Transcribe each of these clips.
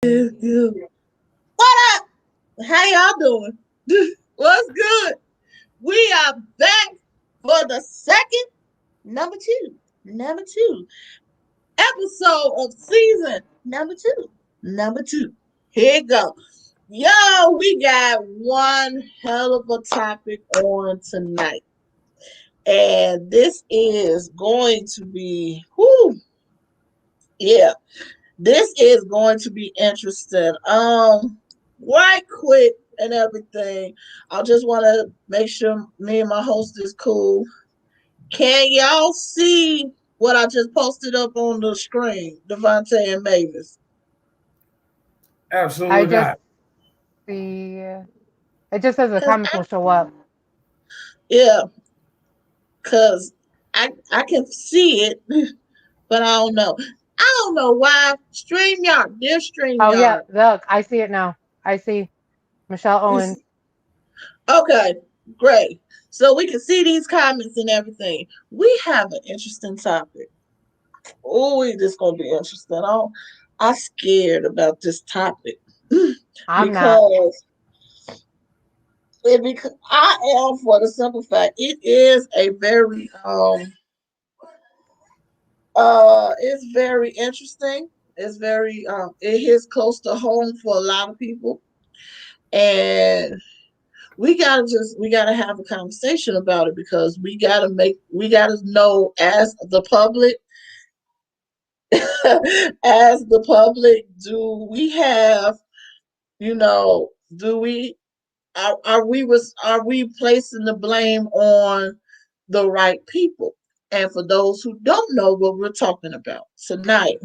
Yeah. What up? How y'all doing? What's good? We are back for the second number two episode of season number two. Here it go. Yo, we got one hell of a topic on tonight. And this is going to be, yeah, this is going to be interesting. Right quick and everything. I just want to make sure me and my host is cool. Can y'all see what I just posted up on the screen, Devontae and Mavis? I Absolutely just not. see. It just says the Cause comments will show up. yeah, cause I can see it, but I don't know. I don't know why StreamYard, dear Oh yeah, StreamYard. look, I see it now. I see Michelle Owens. Okay, great. So we can see these comments and everything. We have an interesting topic. Oh, this gonna be interesting. I'm scared about this topic I'm not. because because I am, for the simple fact it is a very it's very interesting. It's very it hits close to home for a lot of people, and we gotta have a conversation about it because we gotta know as the public as the public, do we have, do we are we placing the blame on the right people? And for those who don't know what we're talking about tonight,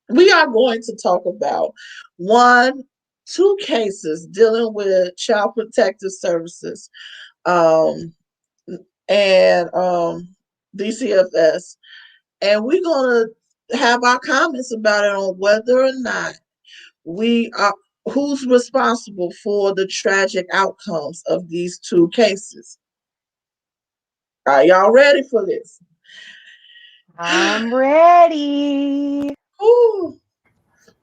we are going to talk about one, two cases dealing with child protective services, um, and DCFS, and we're gonna have our comments about it on whether or not we are who's responsible for the tragic outcomes of these two cases. Are y'all ready for this? I'm ready. Ooh,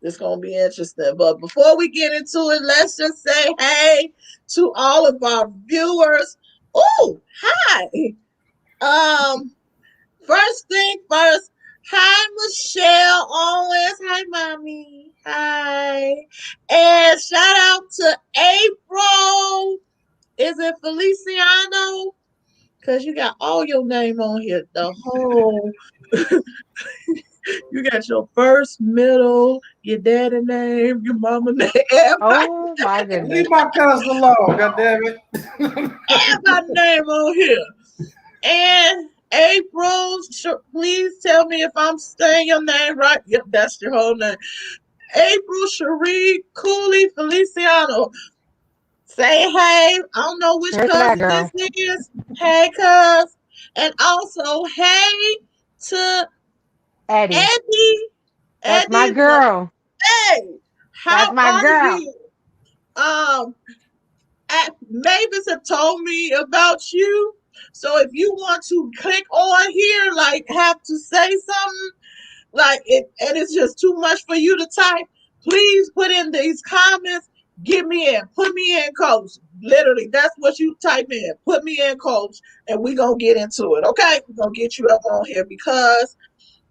it's gonna be interesting. But before we get into it, let's just say hey to all of our viewers. Oh, hi. Um, First thing first, hi Michelle Owens. Hi, mommy. Hi. And shout out to April. Is it Feliciano? Because you got all your name on here. The whole, you got your first, middle, your daddy name, your mama name, everybody, Oh my Leave goodness. my cousin alone, goddammit. everybody name on here. And April, please tell me if I'm saying your name right. Yep, that's your whole name. April Cherie Cooley Feliciano. Say hey. I don't know which Here's that cousin girl. this is. Hey, cuz. And also, hey to Eddie. Eddie. That's my Eddie, girl. hey, That's how my are girl. you? Um, Mavis have told me about you. So if you want to click on here, like have to say something, like it, and it's just too much for you to type, please put in these comments. Get me in. Put me in, coach. Literally, that's what you type in. Put me in, coach, and we gonna get into it. Okay, we're gonna get you up on here because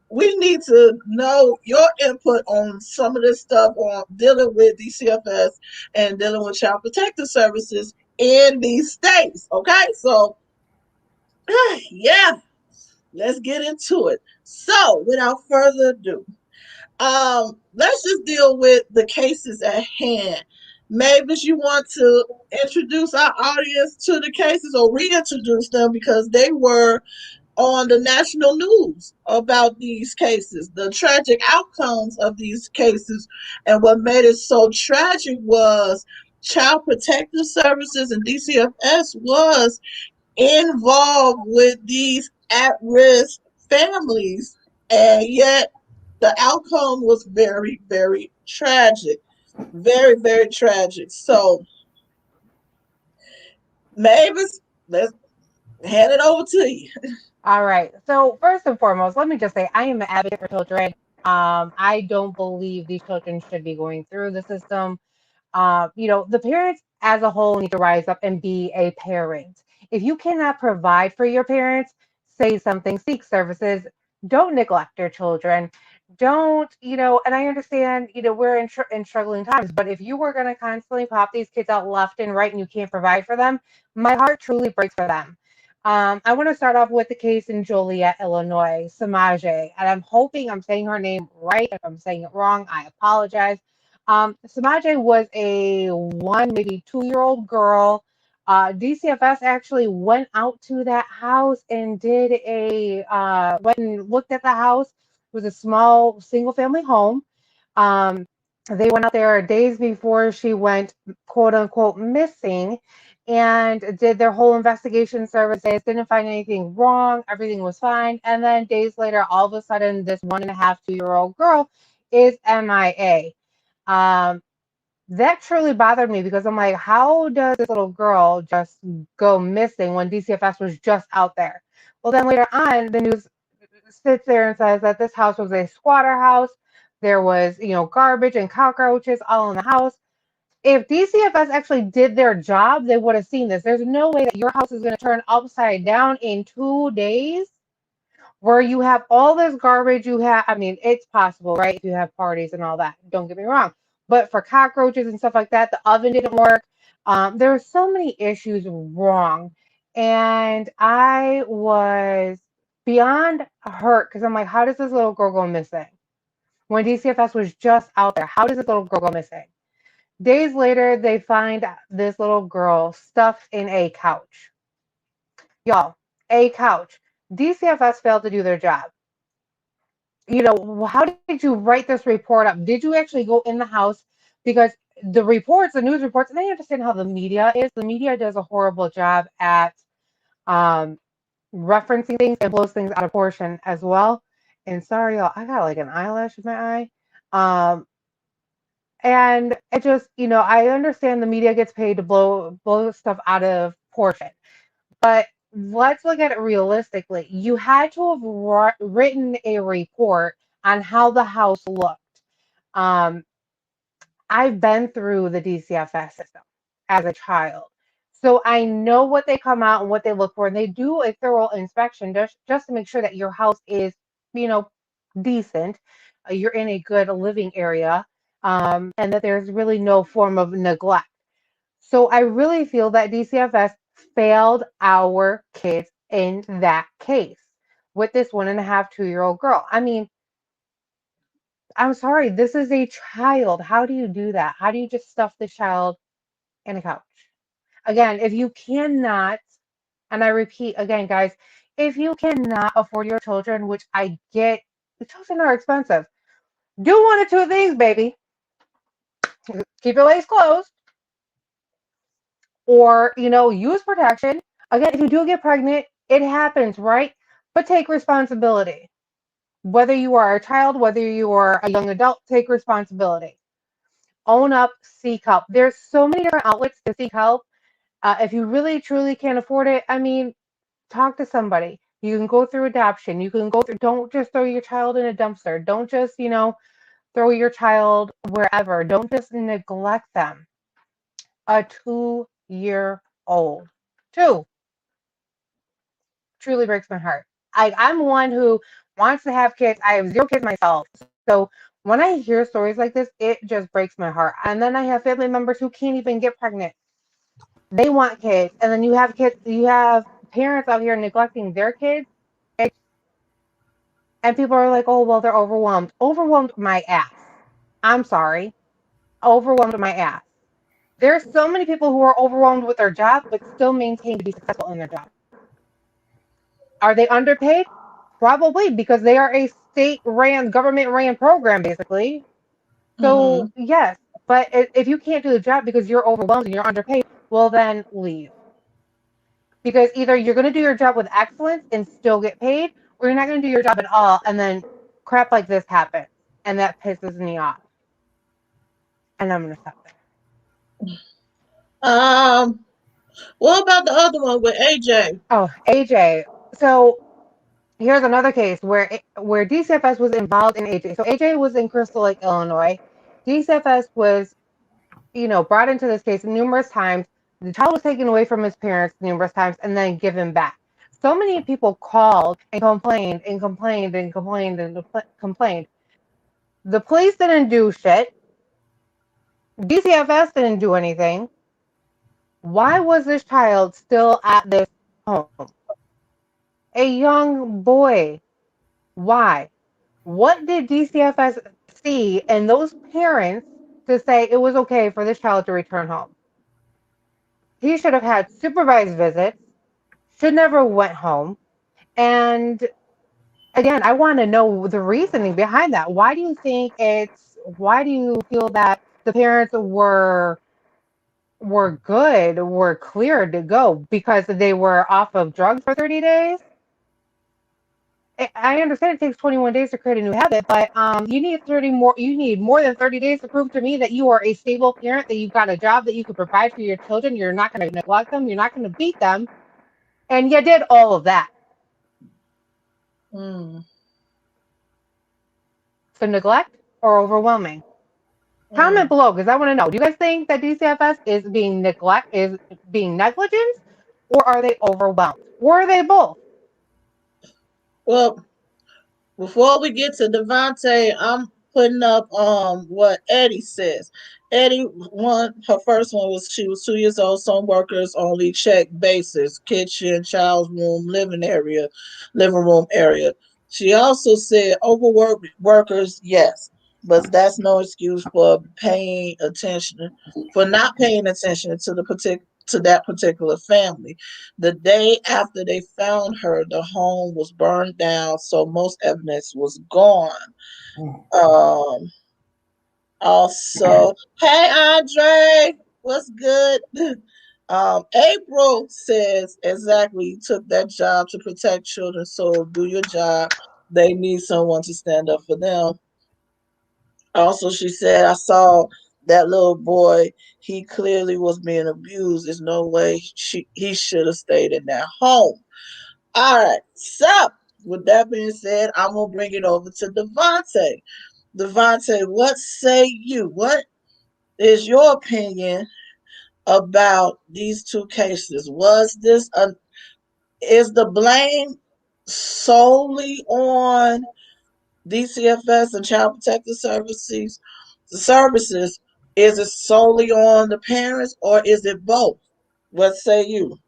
we need to know your input on some of this stuff on dealing with DCFS and dealing with child protective services in these states. Okay, so yeah, let's get into it. So, without further ado, let's just deal with the cases at hand. Mavis, you want to introduce our audience to the cases or reintroduce them because they were on the national news about these cases, the tragic outcomes of these cases. And what made it so tragic was Child Protective Services and DCFS was involved with these at risk families. And yet the outcome was very, very tragic. Very, very tragic. So, Mavis, let's hand it over to you. All right. So first and foremost, let me just say I am an advocate for children. I don't believe these children should be going through the system. The parents as a whole need to rise up and be a parent. If you cannot provide for your parents, say something, seek services. Don't neglect your children. Don't, and I understand, we're in struggling times, but if you were going to constantly pop these kids out left and right and you can't provide for them, my heart truly breaks for them. I want to start off with the case in Joliet, Illinois, Samaje, and I'm hoping I'm saying her name right. If I'm saying it wrong, I apologize. Samaje was a 1, maybe 2-year old girl. DCFS actually went out to that house and went and looked at the house. It was a small single family home. Um, they went out there days before she went quote unquote missing and did their whole investigation services, didn't find anything wrong, everything was fine. And then days later, all of a sudden, this 1.5, 2-year old girl is MIA. Um, that truly bothered me because I'm like, how does this little girl just go missing when DCFS was just out there? Well, then later on, the news sits there and says that this house was a squatter house. There was, garbage and cockroaches all in the house. If DCFS actually did their job, they would have seen this. There's no way that your house is going to turn upside down in 2 days where you have all this garbage. I mean, it's possible, right? If you have parties and all that, don't get me wrong. But for cockroaches and stuff like that, the oven didn't work. There were so many issues wrong. And I was beyond hurt because I'm like, how does this little girl go missing? When DCFS was just out there, how does this little girl go missing? Days later, they find this little girl stuffed in a couch. Y'all, a couch. DCFS failed to do their job. How did you write this report up? Did you actually go in the house? Because the news reports, and I understand how the media is. The media does a horrible job at um, referencing things and blows things out of proportion as well. And sorry, y'all, I got like an eyelash in my eye. And it just, I understand the media gets paid to blow stuff out of proportion. But let's look at it realistically. You had to have written a report on how the house looked. Um, I've been through the DCFS system as a child. So I know what they come out and what they look for. And they do a thorough inspection just to make sure that your house is, decent. You're in a good living area, and that there's really no form of neglect. So I really feel that DCFS failed our kids in that case with this 1.5, 2-year old girl. I mean, I'm sorry, this is a child. How do you do that? How do you just stuff the child in a couch? Again, if you cannot, and I repeat again, guys, if you cannot afford your children, which I get, the children are expensive. Do one or two of these, baby. Keep your legs closed, or use protection. Again, if you do get pregnant, it happens, right? But take responsibility. Whether you are a child, whether you are a young adult, take responsibility. Own up, seek help. There's so many different outlets to seek help. If you really truly can't afford it, I mean, talk to somebody. You can go through adoption. You can go through, don't just throw your child in a dumpster. Don't just, throw your child wherever. Don't just neglect them. A 2-year old. Two truly breaks my heart. I'm one who wants to have kids. I have 0 kids myself. So when I hear stories like this, it just breaks my heart. And then I have family members who can't even get pregnant. They want kids. And then you have parents out here neglecting their kids. And people are like, oh, well, they're overwhelmed. Overwhelmed my ass. I'm sorry. Overwhelmed my ass. There's so many people who are overwhelmed with their job, but still maintain to be successful in their job. Are they underpaid? Probably, because they are a government ran program, basically. Mm-hmm. So, yes, but if you can't do the job because you're overwhelmed and you're underpaid, well, then leave. Because either you're going to do your job with excellence and still get paid, or you're not going to do your job at all, and then crap like this happens. And that pisses me off. And I'm going to stop there. What about the other one with AJ? Oh, AJ. So Here's another case where DCFS was involved in AJ. So AJ was in Crystal Lake, Illinois. DCFS was, brought into this case numerous times. The child was taken away from his parents numerous times and then given back. So many people called and complained and complained and complained and complained. The police didn't do shit. DCFS didn't do anything. Why was this child still at this home? A young boy. Why? What did DCFS see in those parents to say it was okay for this child to return home? He should have had supervised visits, should never went home. And again, I want to know the reasoning behind that. Why do you feel that the parents were good, were cleared to go because they were off of drugs for 30 days? I understand it takes 21 days to create a new habit, but you need more than 30 days to prove to me that you are a stable parent, that you've got a job, that you can provide for your children, you're not going to neglect them, you're not going to beat them, and you did all of that. Mm. So neglect or overwhelming? Comment below, because I want to know. Do you guys think that DCFS is being negligent, or are they overwhelmed? Or are they both? Well, before we get to Devontae, I'm putting up what Eddie says. Eddie her first one was she was 2 years old, some workers only check basis, kitchen, child's room, living room area. She also said overworked workers, yes, but that's no excuse for not paying attention to that particular family. The day after they found her, the home was burned down, so most evidence was gone. Um, Also, hey Andre, what's good? April says exactly. You took that job to protect children, so do your job. They need someone to stand up for them. Also, she said, I saw that little boy. He clearly was being abused. There's no way he should have stayed in that home. All right. So, with that being said, I'm gonna bring it over to Devontae. Devontae, what say you? What is your opinion about these two cases? Is the blame solely on DCFS and Child Protective Services? Services, is it solely on the parents or is it both? What say you?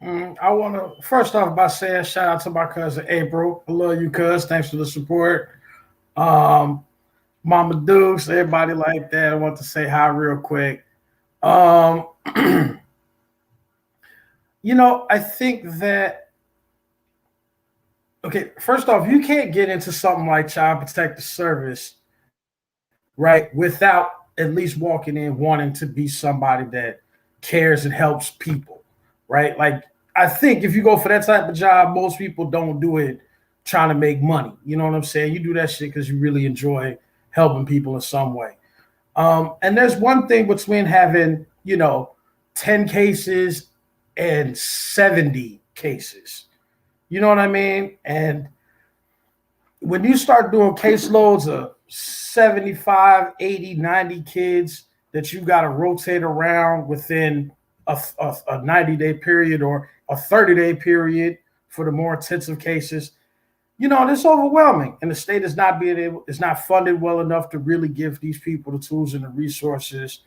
I want to first off by saying shout out to my cousin April. I love you, cuz. Thanks for the support. Um, Mama Dukes, everybody like that. I want to say hi real quick. Um, I think that okay. First off, you can't get into something like Child Protective Service, right, without at least walking in wanting to be somebody that cares and helps people, right? Like I think if you go for that type of job, most people don't do it trying to make money. You know what I'm saying? You do that shit because you really enjoy helping people in some way. And there's one thing between having, 10 cases and 70 cases. You know what I mean? And when you start doing caseloads of 75, 80, 90 kids that you got to rotate around within a 90-day period or a 30-day period for the more intensive cases, it's overwhelming. And the state is not funded well enough to really give these people the tools and the resources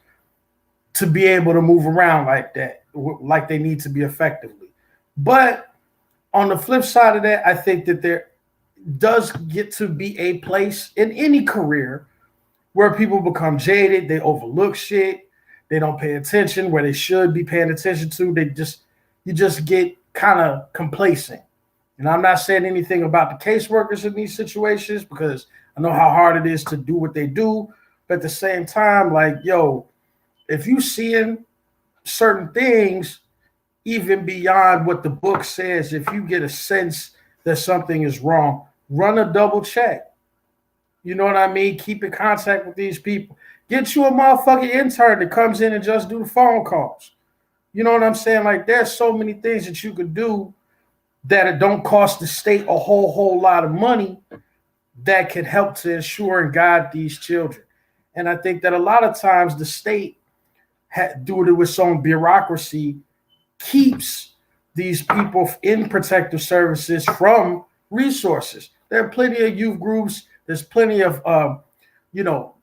to be able to move around like that, like they need to be effectively. But on the flip side of that, I think that there does get to be a place in any career where people become jaded, they overlook shit, they don't pay attention where they should be paying attention to. You just get kind of complacent. And I'm not saying anything about the caseworkers in these situations because I know how hard it is to do what they do. But at the same time, like, yo, if you seeing certain things, even beyond what the book says, if you get a sense that something is wrong, run a double check. You know what I mean? Keep in contact with these people. Get you a motherfucking intern that comes in and just do the phone calls. You know what I'm saying? Like, there's so many things that you could do that it don't cost the state a whole lot of money that could help to ensure and guide these children. And I think that a lot of times the state, due to its own bureaucracy, keeps these people in protective services from resources. There are plenty of youth groups. There's plenty of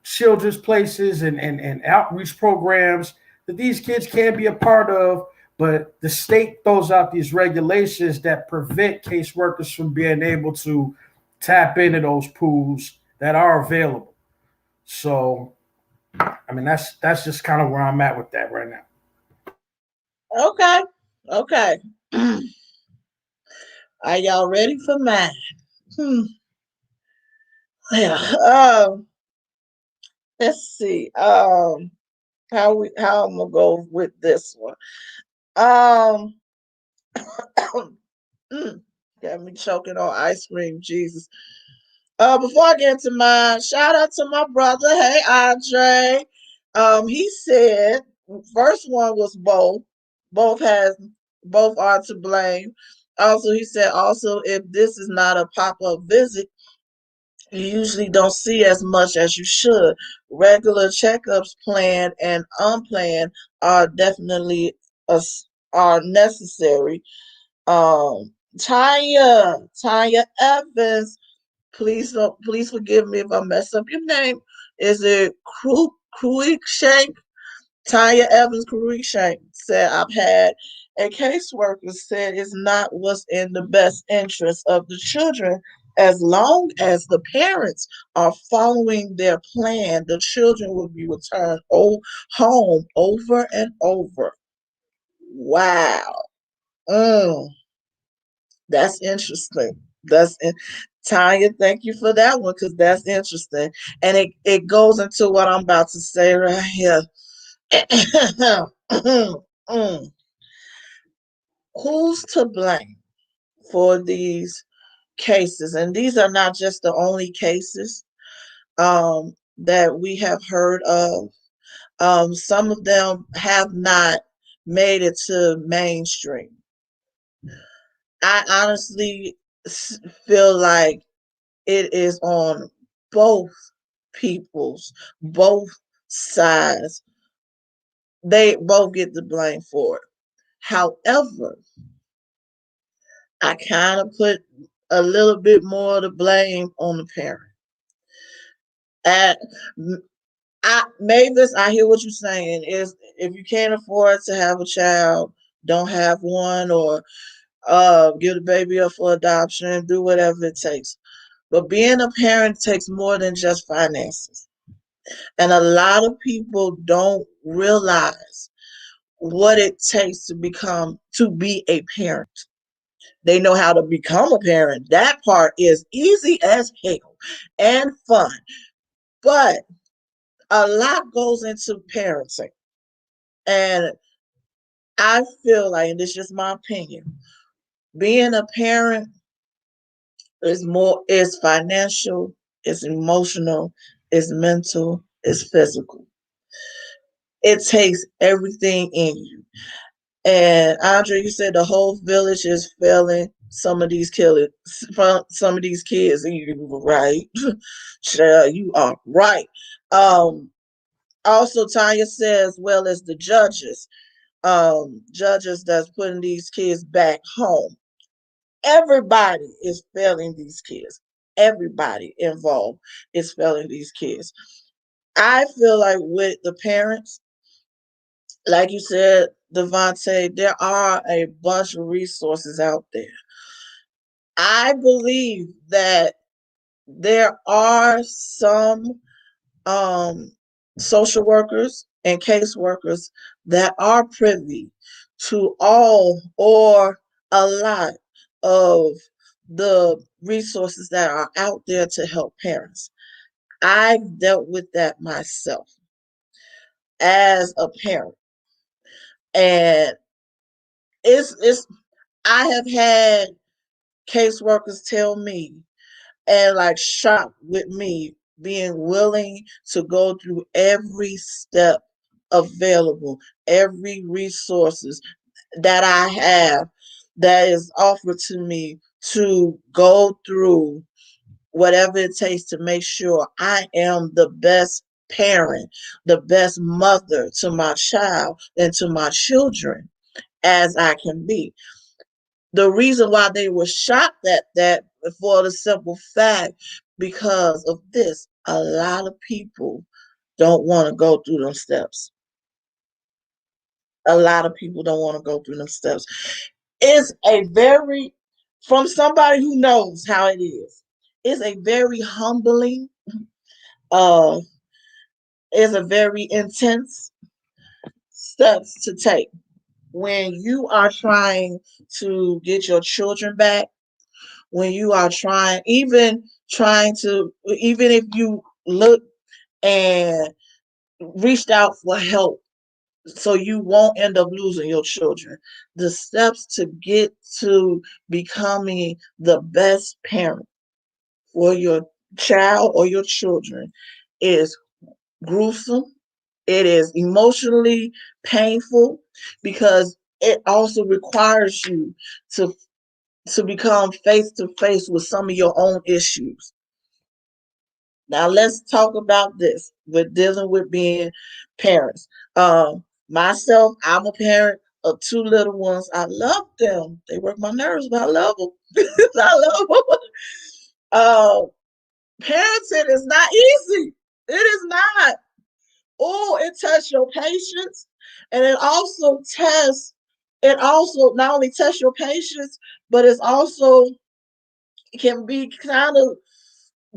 children's places and outreach programs that these kids can be a part of. But the state throws out these regulations that prevent caseworkers from being able to tap into those pools that are available. So, I mean, that's just kind of where I'm at with that right now. Okay. Okay. Are y'all ready for mine? Hmm. Yeah. Let's see. How I'm gonna go with this one. Um. Got me choking on ice cream. Jesus. Before I get into mine, shout out to my brother. Hey, Andre. He said first one was both. Both has both are to blame. Also, he said also if this is not a pop-up visit, you usually don't see as much as you should. Regular checkups, planned and unplanned, are definitely are necessary. Tanya Evans, please forgive me if I mess up your name. Is it Cruikshank? Tanya Evans Cruikshank said, I've had a caseworker said it's not what's in the best interest of the children. As long as the parents are following their plan, the children will be returned home over and over. Wow. Mm. That's interesting. That's in- Tanya, thank you for that one because that's interesting. And it goes into what I'm about to say right here. Who's to blame for these cases? And these are not just the only cases that we have heard of. Some of them have not made it to mainstream. I honestly feel like it is on both both sides. They both get the blame for it. However, I kind of put a little bit more of the blame on the parent. And Mavis, I hear what you're saying. Is if you can't afford to have a child, don't have one, or give the baby up for adoption, do whatever it takes. But being a parent takes more than just finances. And a lot of people don't realize what it takes to be a parent. They know how to become a parent. That part is easy as hell and fun. But a lot goes into parenting. And I feel like, and this is just my opinion, being a parent is financial, it's emotional, it's mental, it's physical. It takes everything in you. And Andre, you said the whole village is failing some of these kids, and you were right. Child, you are right. Um, Also, Tanya says, well as the judges that's putting these kids back home. Everybody is failing these kids. Everybody involved is failing these kids. I feel like with the parents, like you said, Devontae, there are a bunch of resources out there. I believe that there are some um, social workers and caseworkers that are privy to all or a lot of the resources that are out there to help parents. I've dealt with that myself as a parent, and it's I have had caseworkers tell me and like shocked with me being willing to go through every step available, every resources that I have that is offered to me to go through whatever it takes to make sure I am the best parent, the best mother to my child and to my children as I can be. The reason why they were shocked at that, for the simple fact, because of this, a lot of people don't want to go through them steps. A lot of people don't want to go through them steps. It's a very, from somebody who knows how it is, it's a very humbling, uh, it's a very intense steps to take when you are trying to get your children back, when you are trying, even if you look and reached out for help so you won't end up losing your children. The steps to get to becoming the best parent for your child or your children is gruesome. It is emotionally painful because it also requires you to become face to face with some of your own issues. Now let's talk about this with dealing with being parents. Myself, I'm a parent of two little ones. I love them. They work my nerves, but I love them. I love them. Uh, Parenting is not easy. It is not. Oh, it tests your patience, and it also tests. It also not only tests your patience, but it's also can be kind of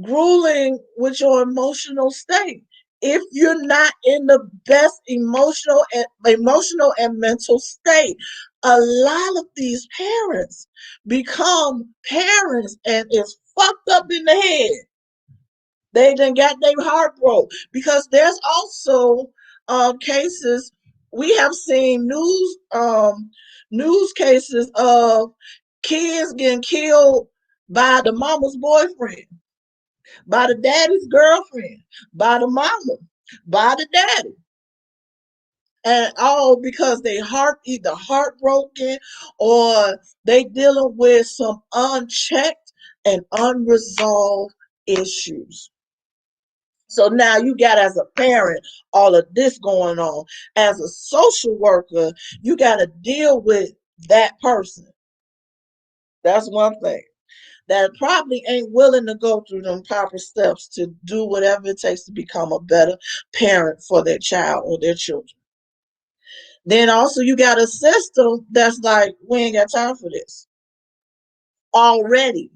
grueling with your emotional state if you're not in the best emotional and mental state. A lot of these parents become parents and it's fucked up in the head. They done got their heart broke because there's also cases we have seen news cases of kids getting killed by the mama's boyfriend, by the daddy's girlfriend, by the mama, by the daddy. And all because they heart either heartbroken or they dealing with some unchecked and unresolved issues. So now you got as a parent all of this going on. As a social worker, you got to deal with that person. That's one thing. That probably ain't willing to go through them proper steps to do whatever it takes to become a better parent for their child or their children. Then also you got a system that's like, we ain't got time for this. Already.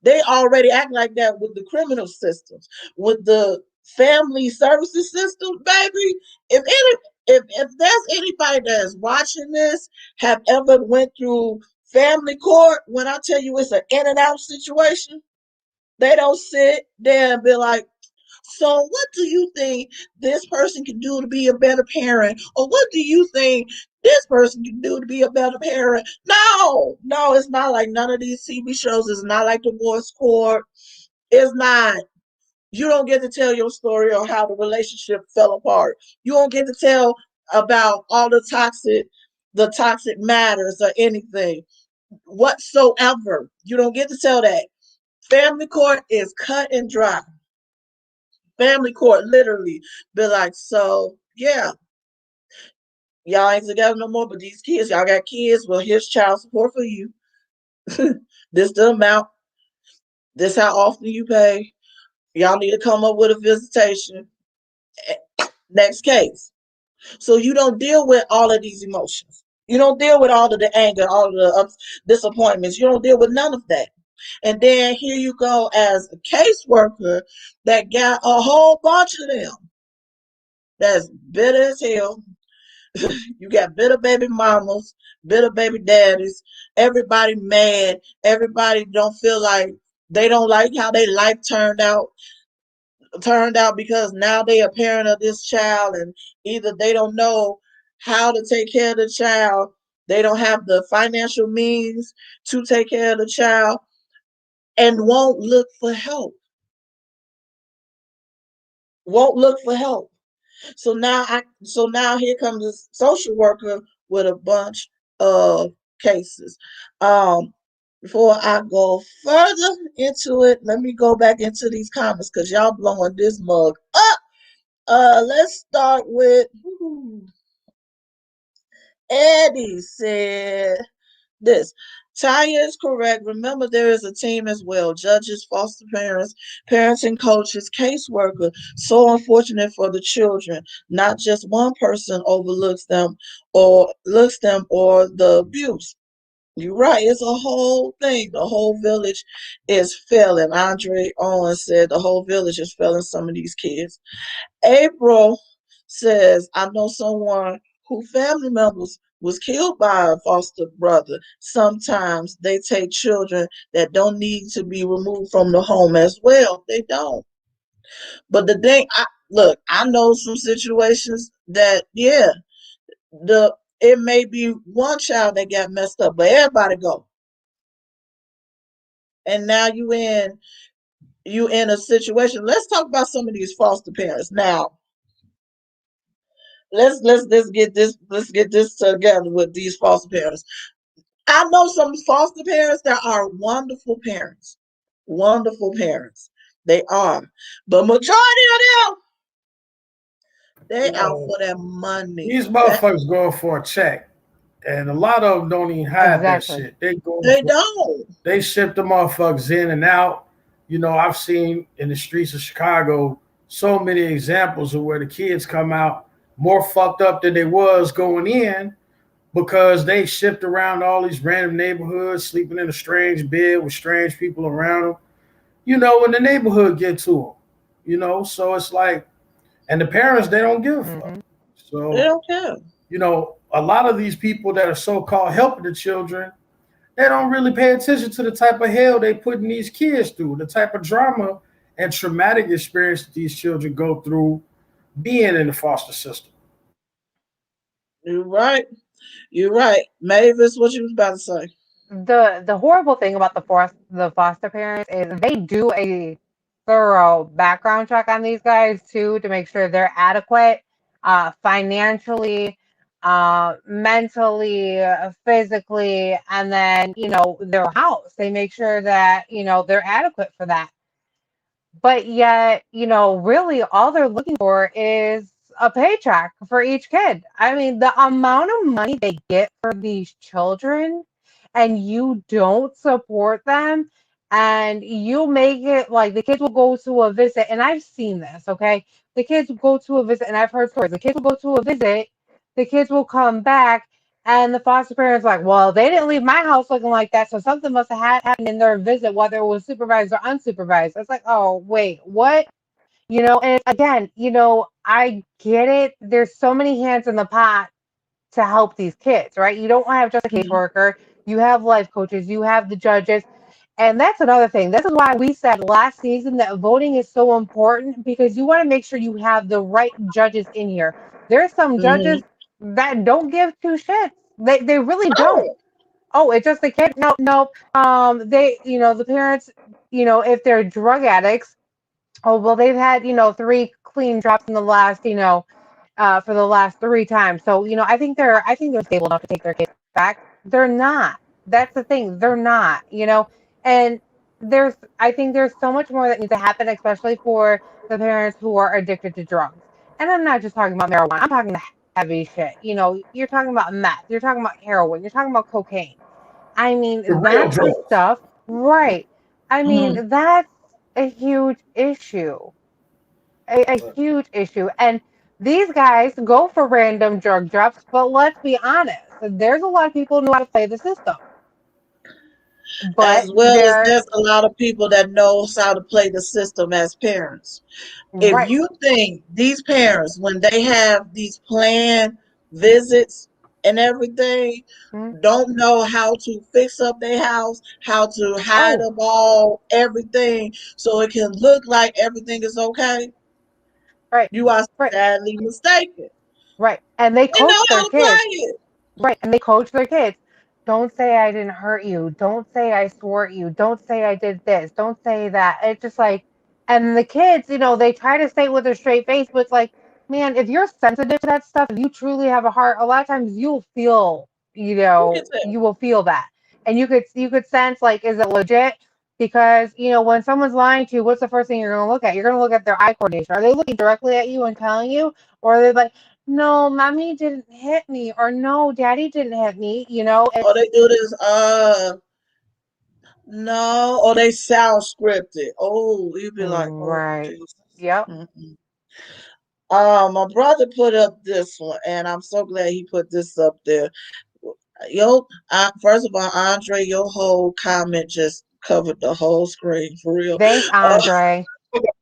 They already act like that with the criminal systems, with the family services system, baby. If if there's anybody that is watching this have ever went through family court, when I tell you it's an in and out situation, they don't sit there and be like, so what do you think this person can do to be a better parent? Or what do you think this person can do to be a better parent? No, no, it's not like none of these TV shows. It's not like Divorce Court. It's not. You don't get to tell your story or how the relationship fell apart. You don't get to tell about all the toxic matters or anything whatsoever. You don't get to tell that. Family court is cut and dry. Family court literally be like, so yeah, y'all ain't together no more, but these kids, y'all got kids. Well, here's child support for you. This the amount. This how often you pay. Y'all need to come up with a visitation. Next case. So you don't deal with all of these emotions. You don't deal with all of the anger, all of the disappointments. You don't deal with none of that. And then here you go as a caseworker that got a whole bunch of them that's bitter as hell. You got bitter baby mamas, bitter baby daddies, everybody mad, everybody don't feel like they don't like how their life turned out because now they a parent of this child and either they don't know how to take care of the child, they don't have the financial means to take care of the child and won't look for help. Won't look for help. So now here comes this social worker with a bunch of cases. Um, Before I go further into it, let me go back into these comments because y'all blowing this mug up. Let's start with Eddie said this. Tanya is correct. Remember, there is a team as well: judges, foster parents, parenting coaches, caseworker. So unfortunate for the children. Not just one person overlooks them or the abuse. You're right. It's a whole thing. The whole village is failing. Andre Owens said the whole village is failing some of these kids. April says, I know someone who family members was killed by a foster brother. Sometimes they take children that don't need to be removed from the home as well. They don't. But the thing, look, I know some situations that, yeah, it may be one child that got messed up, but everybody go. And now you in a situation. Let's talk about some of these foster parents now. Let's get this together with these foster parents. I know some foster parents that are wonderful parents. Wonderful parents. They are. But majority of them, they out No, for that money. these motherfuckers going for a check, and a lot of them don't even have that Exactly. shit. They going They for don't. they ship the motherfuckers in and out. I've seen in the streets of Chicago so many examples of where the kids come out more fucked up than they was going in because they shipped around all these random neighborhoods, sleeping in a strange bed with strange people around them. When the neighborhood get to them. So it's like, and the parents they don't give a fuck. Hmm. They So don't care. a lot of these people that are so called helping the children, they don't really pay attention to the type of hell they putting these kids through, the type of drama and traumatic experience that these children go through being in the foster system. You're right. You're right. Mavis, what you was about to say? The horrible thing about the foster parents is they do a thorough background check on these guys too to make sure they're adequate financially, mentally, physically, and then their house. They make sure that they're adequate for that. But yet, really all they're looking for is a paycheck for each kid. I mean, the amount of money they get for these children, and you don't support them, and you make it like the kids will go to a visit, and I've seen this, okay? The kids will go to a visit, and I've heard stories. The kids will go to a visit, the kids will come back, and the foster parents like, well, they didn't leave my house looking like that, so something must have happened in their visit, whether it was supervised or unsupervised. It's like, oh, wait, what? And again, I get it. There's so many hands in the pot to help these kids, right? You don't have just a Mhm. caseworker, you have life coaches, you have the judges. And that's another thing. This is why we said last season that voting is so important because you want to make sure you have the right judges in here. There's some judges Mhm. that don't give two shits. They really don't. Oh. Oh, it's just the kid. No, no. They, the parents, if they're drug addicts, oh well, they've had three clean drops in the last, for the last three times. So I think they're stable enough to take their kids back. They're not. That's the thing. They're not. And I think there's so much more that needs to happen, especially for the parents who are addicted to drugs. And I'm not just talking about marijuana. I'm talking the heavy shit. You're talking about meth. You're talking about heroin. You're talking about cocaine. I The mean, real that's the drugs. stuff, right? I Mhm. mean, that's a huge issue, a huge issue. And these guys go for random drug drops, but let's be honest, there's a lot of people who know how to play the system, but As well as they're there's a lot of people that knows how to play the system as parents. If right. you think these parents, when they have these planned visits and everything, Mhm. don't know how to fix up their house, how to hide Oh, up all everything so it can look like everything is okay, right, you are right, sadly mistaken. right. And they They know coach how their to play kids. it. Right, and they coach their kids. Don't say I didn't hurt you. Don't say I swore at you. Don't say I did this. Don't say that. It's just like, and the kids, they try to say it with a straight face, but it's like, man, if you're sensitive to that stuff, if you truly have a heart, a lot of times you'll feel. You can you tell. will feel that. And you could sense, like, is it legit? Because, when someone's lying to you, what's the first thing you're going to look at? You're going to look at their eye coordination. Are they looking directly at you and telling you? Or are they like, no, mommy didn't hit me, or no, daddy didn't hit me, Or they do this, no, or they sound scripted. Oh, you'd be like, oh, Right. Jesus. Yep. Mm-mm. My brother put up this one, and I'm so glad he put this up there. First of all, Andre, your whole comment just covered the whole screen for real. Thanks, Uh, Andre.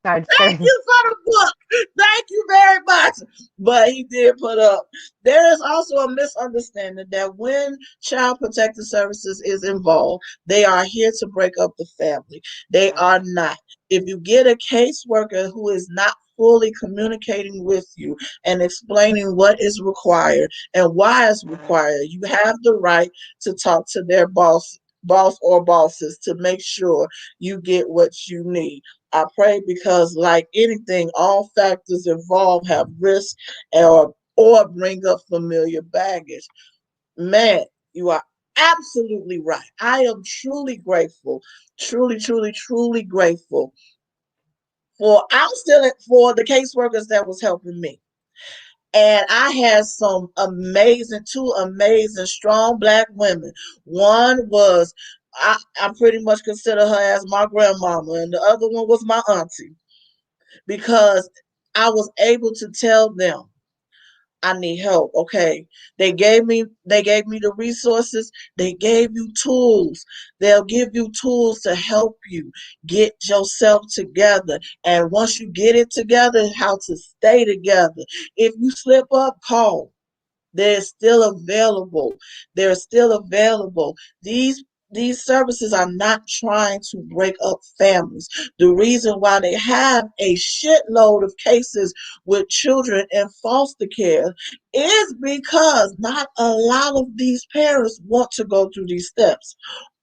No, just Thank kidding. you for the book. Thank you very much. But he did put up. There is also a misunderstanding that when Child Protective Services is involved, they are here to break up the family. They are not. If you get a caseworker who is not fully communicating with you and explaining what is required and why it's required, you have the right to talk to their boss or bosses to make sure you get what you need. I pray because, like anything, all factors involved have risk or bring up familiar baggage. Man, you are absolutely right. I am truly grateful, truly, truly, truly grateful for. I'm still for the caseworkers that was helping me. And I had two amazing, strong Black women. One was, I pretty much consider her as my grandmama, and the other one was my auntie, because I was able to tell them I need help. Okay. They gave me the resources. They gave you tools. They'll give you tools to help you get yourself together. And once you get it together, how to stay together. If you slip up, call. They're still available. They're still available. These services are not trying to break up families. The reason why they have a shitload of cases with children in foster care is because not a lot of these parents want to go through these steps,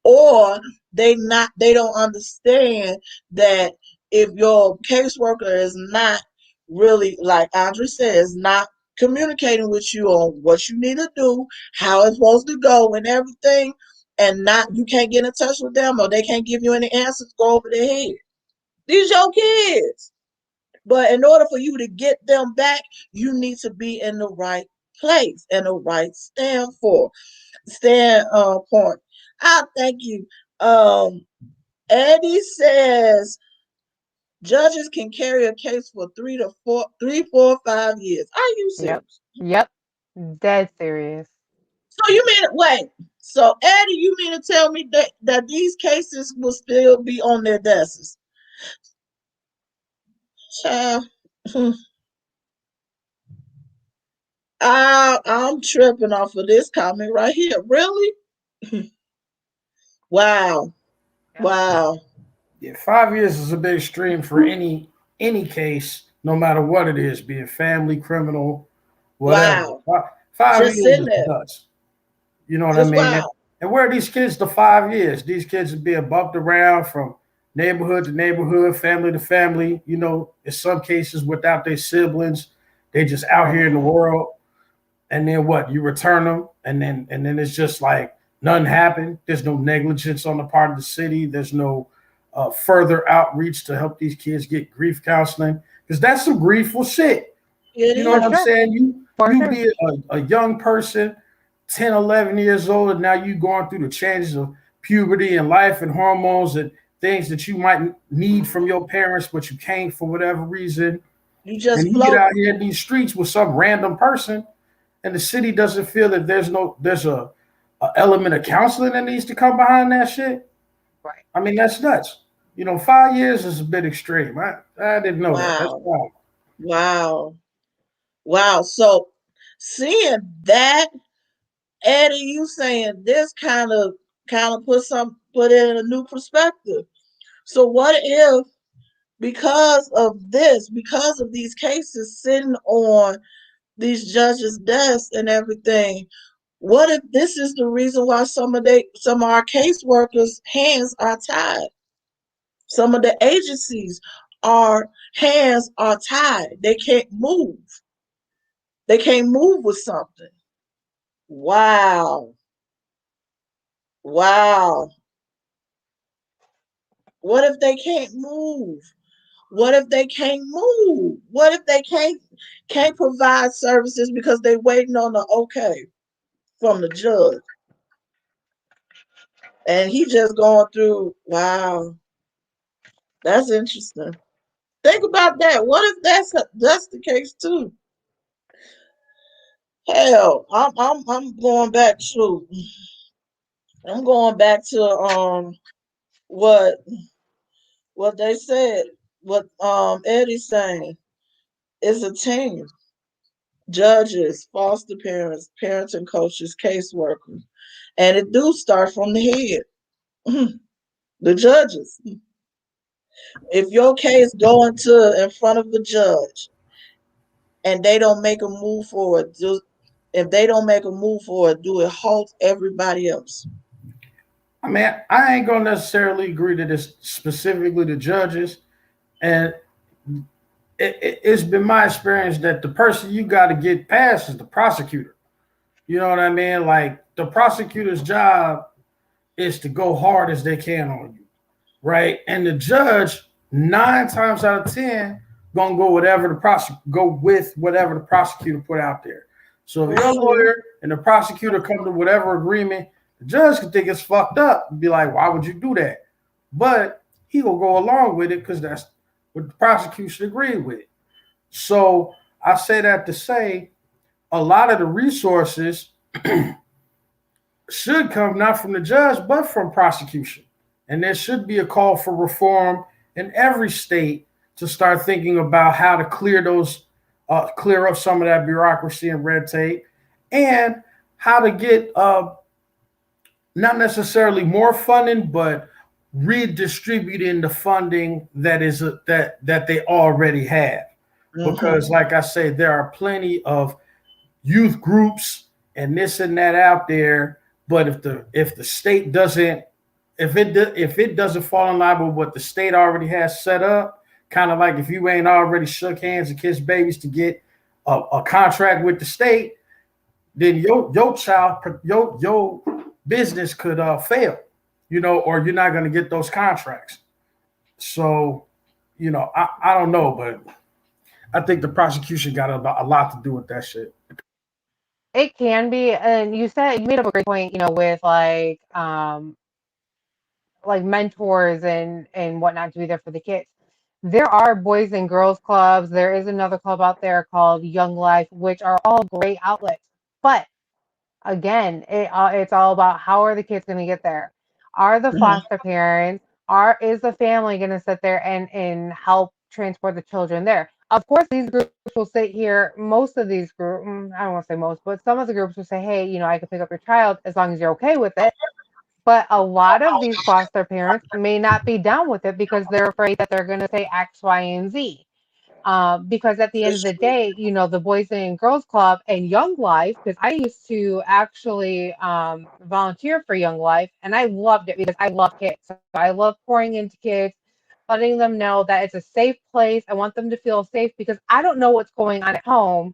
or they don't understand that if your caseworker is not really, like Andre says, not communicating with you on what you need to do, how it's supposed to go, and everything, and not you can't get in touch with them or they can't give you any answers, go over their head. These your kids. But in order for you to get them back, you need to be in the right place and the right stand point. I thank you. Eddie says judges can carry a case for 3, 4, 5 years. Are you Yep. serious? Yep. Dead serious. So you mean wait? So Eddie, you mean to tell me that these cases will still be on their desks? Child, I'm tripping off of this comment right here. Really? Wow, Yep. wow, Yeah, 5 years is a bit extreme for any case, no matter what it is, be it family, criminal, whatever. wow. 5 years Just sitting is there. nuts. You know what I Just mean? wow. And where are these kids to 5 years? These kids are being bumped around from neighborhood to neighborhood, family to family. In some cases without their siblings, they just out here in the world. And then what? You return them, and then it's just like nothing happened. There's no negligence on the part of the city. There's no further outreach to help these kids get grief counseling, because that's some griefful shit. It You know For what I'm is. sure. saying? You For you sure. be a young person, 10, 11 years old, and now you going through the changes of puberty and life and hormones and things that you might need from your parents, but you can't for whatever reason. You And just you get out floating. here in these streets with some random person, and the city doesn't feel that there's a element of counseling that needs to come behind that shit. Right. I mean, that's nuts. 5 years is a bit extreme. I didn't know that. That's Wow, wild. wow, wow. So seeing that, Eddie, you saying this kind of put it in a new perspective. So what if, because of these cases sitting on these judges' desks and everything, what if this is the reason why some of our caseworkers' hands are tied? Some of the agencies, our hands are tied. They can't move. They can't move with something. Wow. Wow. What if they can't move? What if they can't move? What if they can't provide services because they waiting on the okay from the judge? And he just going through, wow, that's interesting. Think about that. What if that's the case too? Hell, I'm going back to what what they said, what Eddie's saying is a team. Judges, foster parents, parenting coaches, caseworkers. And it do start from the head. The judges. If your case go into in front of the judge and they don't make a move forward, if they don't make a move forward, do it halt everybody else. I mean, I ain't gonna necessarily agree to this specifically to judges, and it's been my experience that the person you got to get past is the prosecutor. You know what I mean? Like the prosecutor's job is to go hard as they can on you, right? And the judge, 9 times out of 10, gonna go with whatever the prosecutor put out there. So if your Mm-hmm. lawyer and the prosecutor come to whatever agreement, the judge can think it's fucked up and be like, "Why would you do that?" But he will go along with it because that's what the prosecution agreed with. So I say that to say a lot of the resources should come not from the judge but from prosecution, and there should be a call for reform in every state to start thinking about how to clear up some of that bureaucracy and red tape, and how to get not necessarily more funding, but redistributing the funding that they already have. Because, Mm-hmm. like I say, there are plenty of youth groups and this and that out there. But if the state doesn't if it doesn't fall in line with what the state already has set up, kind of like if you ain't already shook hands and kissed babies to get a contract with the state, then your business could fail, or you're not going to get those contracts. So, I don't know, but I think the prosecution got a lot to do with that shit. It can be, and you made up a great point, with like mentors and whatnot to be there for the kids. There are boys and girls clubs. There is another club out there called Young Life, which are all great outlets. But again, it's all about how are the kids going to get there? Are the Mm-hmm. foster parents, is the family going to sit there and help transport the children there? Of course, these groups will sit here. Most of these groups, I don't want to say most, but some of the groups will say, hey, I can pick up your child as long as you're okay with it. But a lot of these foster parents may not be down with it because they're afraid that they're going to say X, Y, and Z. Because at the end of the day, the Boys and Girls Club and Young Life, because I used to actually volunteer for Young Life, and I loved it because I love kids. So I love pouring into kids, letting them know that it's a safe place. I want them to feel safe because I don't know what's going on at home.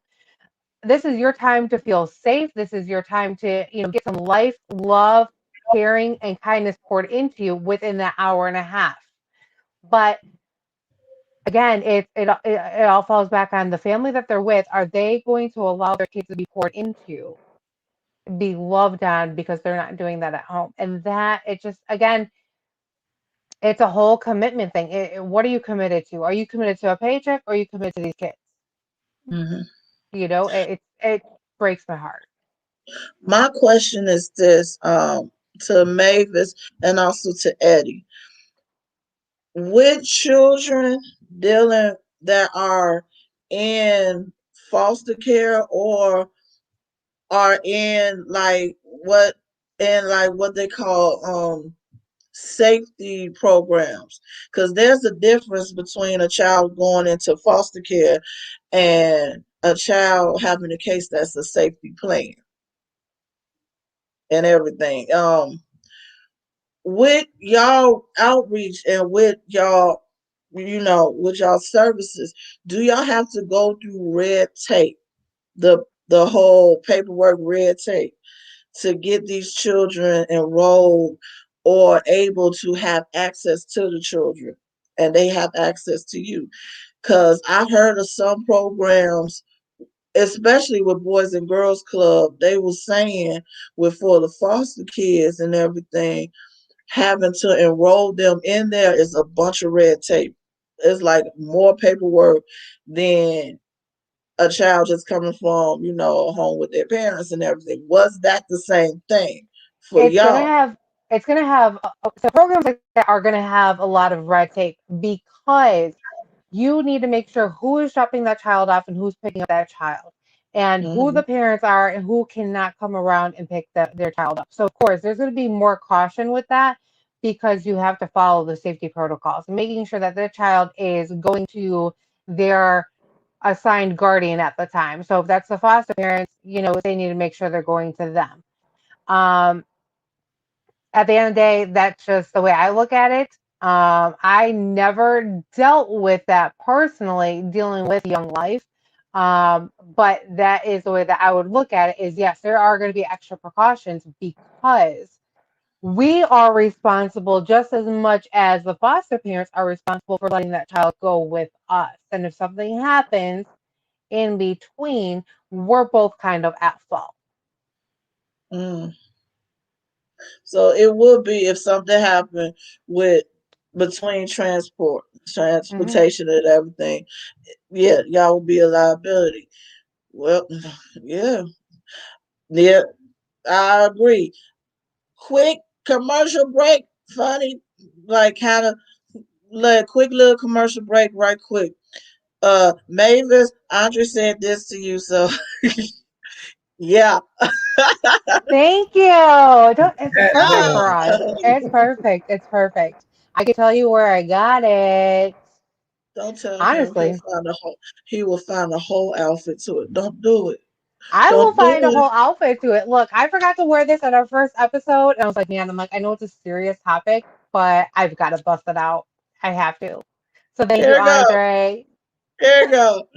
This is your time to feel safe. This is your time to, get some life, love, caring, and kindness poured into you within that hour and a half. But again, it all falls back on the family that they're with. Are they going to allow their kids to be poured into, be loved on because they're not doing that at home? And that it just again, it's a whole commitment thing. What are you committed to? Are you committed to a paycheck or are you committed to these kids? Mm-hmm. It breaks my heart. My question is this, to Mavis and also to Eddie. With children dealing that are in foster care or are in like what they call safety programs, because there's a difference between a child going into foster care and a child having a case that's a safety plan and everything. With y'all outreach and with y'all services, do y'all have to go through red tape, the whole paperwork red tape, to get these children enrolled or able to have access to the children, and they have access to you. Because I heard of some programs, especially with Boys and Girls Club, they were saying with for the foster kids and everything, having to enroll them in there is a bunch of red tape. It's like more paperwork than a child just coming from, a home with their parents and everything. Was that the same thing for It's gonna y'all? have so programs like that are gonna have a lot of red tape because you need to make sure who is dropping that child off and who's picking up that child, and who Hmm. the parents are and who cannot come around and pick their child up. So of course there's going to be more caution with that because you have to follow the safety protocols and making sure that the child is going to their assigned guardian at the time. So if that's the foster parents, they need to make sure they're going to them. Um, at the end of the day, that's just the way I look at it. I never dealt with that personally, dealing with young life. But that is the way that I would look at it is yes, there are going to be extra precautions because we are responsible just as much as the foster parents are responsible for letting that child go with us. And if something happens in between, we're both kind of at fault. Mm. So it would be if something happened with between Hmm. transportation and everything. Yeah, y'all would be a liability. Well, yeah, yeah, I agree. Quick commercial break. Funny, like kind of like quick little commercial break, right quick. Mavis, Andre said this to you, so yeah. Thank you. It's That perfect man. for us. It's perfect. It's perfect. I can tell you where I got it. Don't tell him Honestly, he will find a whole outfit to it. Don't do it. I will Don't do find a it. whole outfit to it. Look, I forgot to wear this at our first episode, and I was like, man, I'm like, I know it's a serious topic, but I've got to bust it out. I have to. So thank you, Here we go. Andre. Here we go.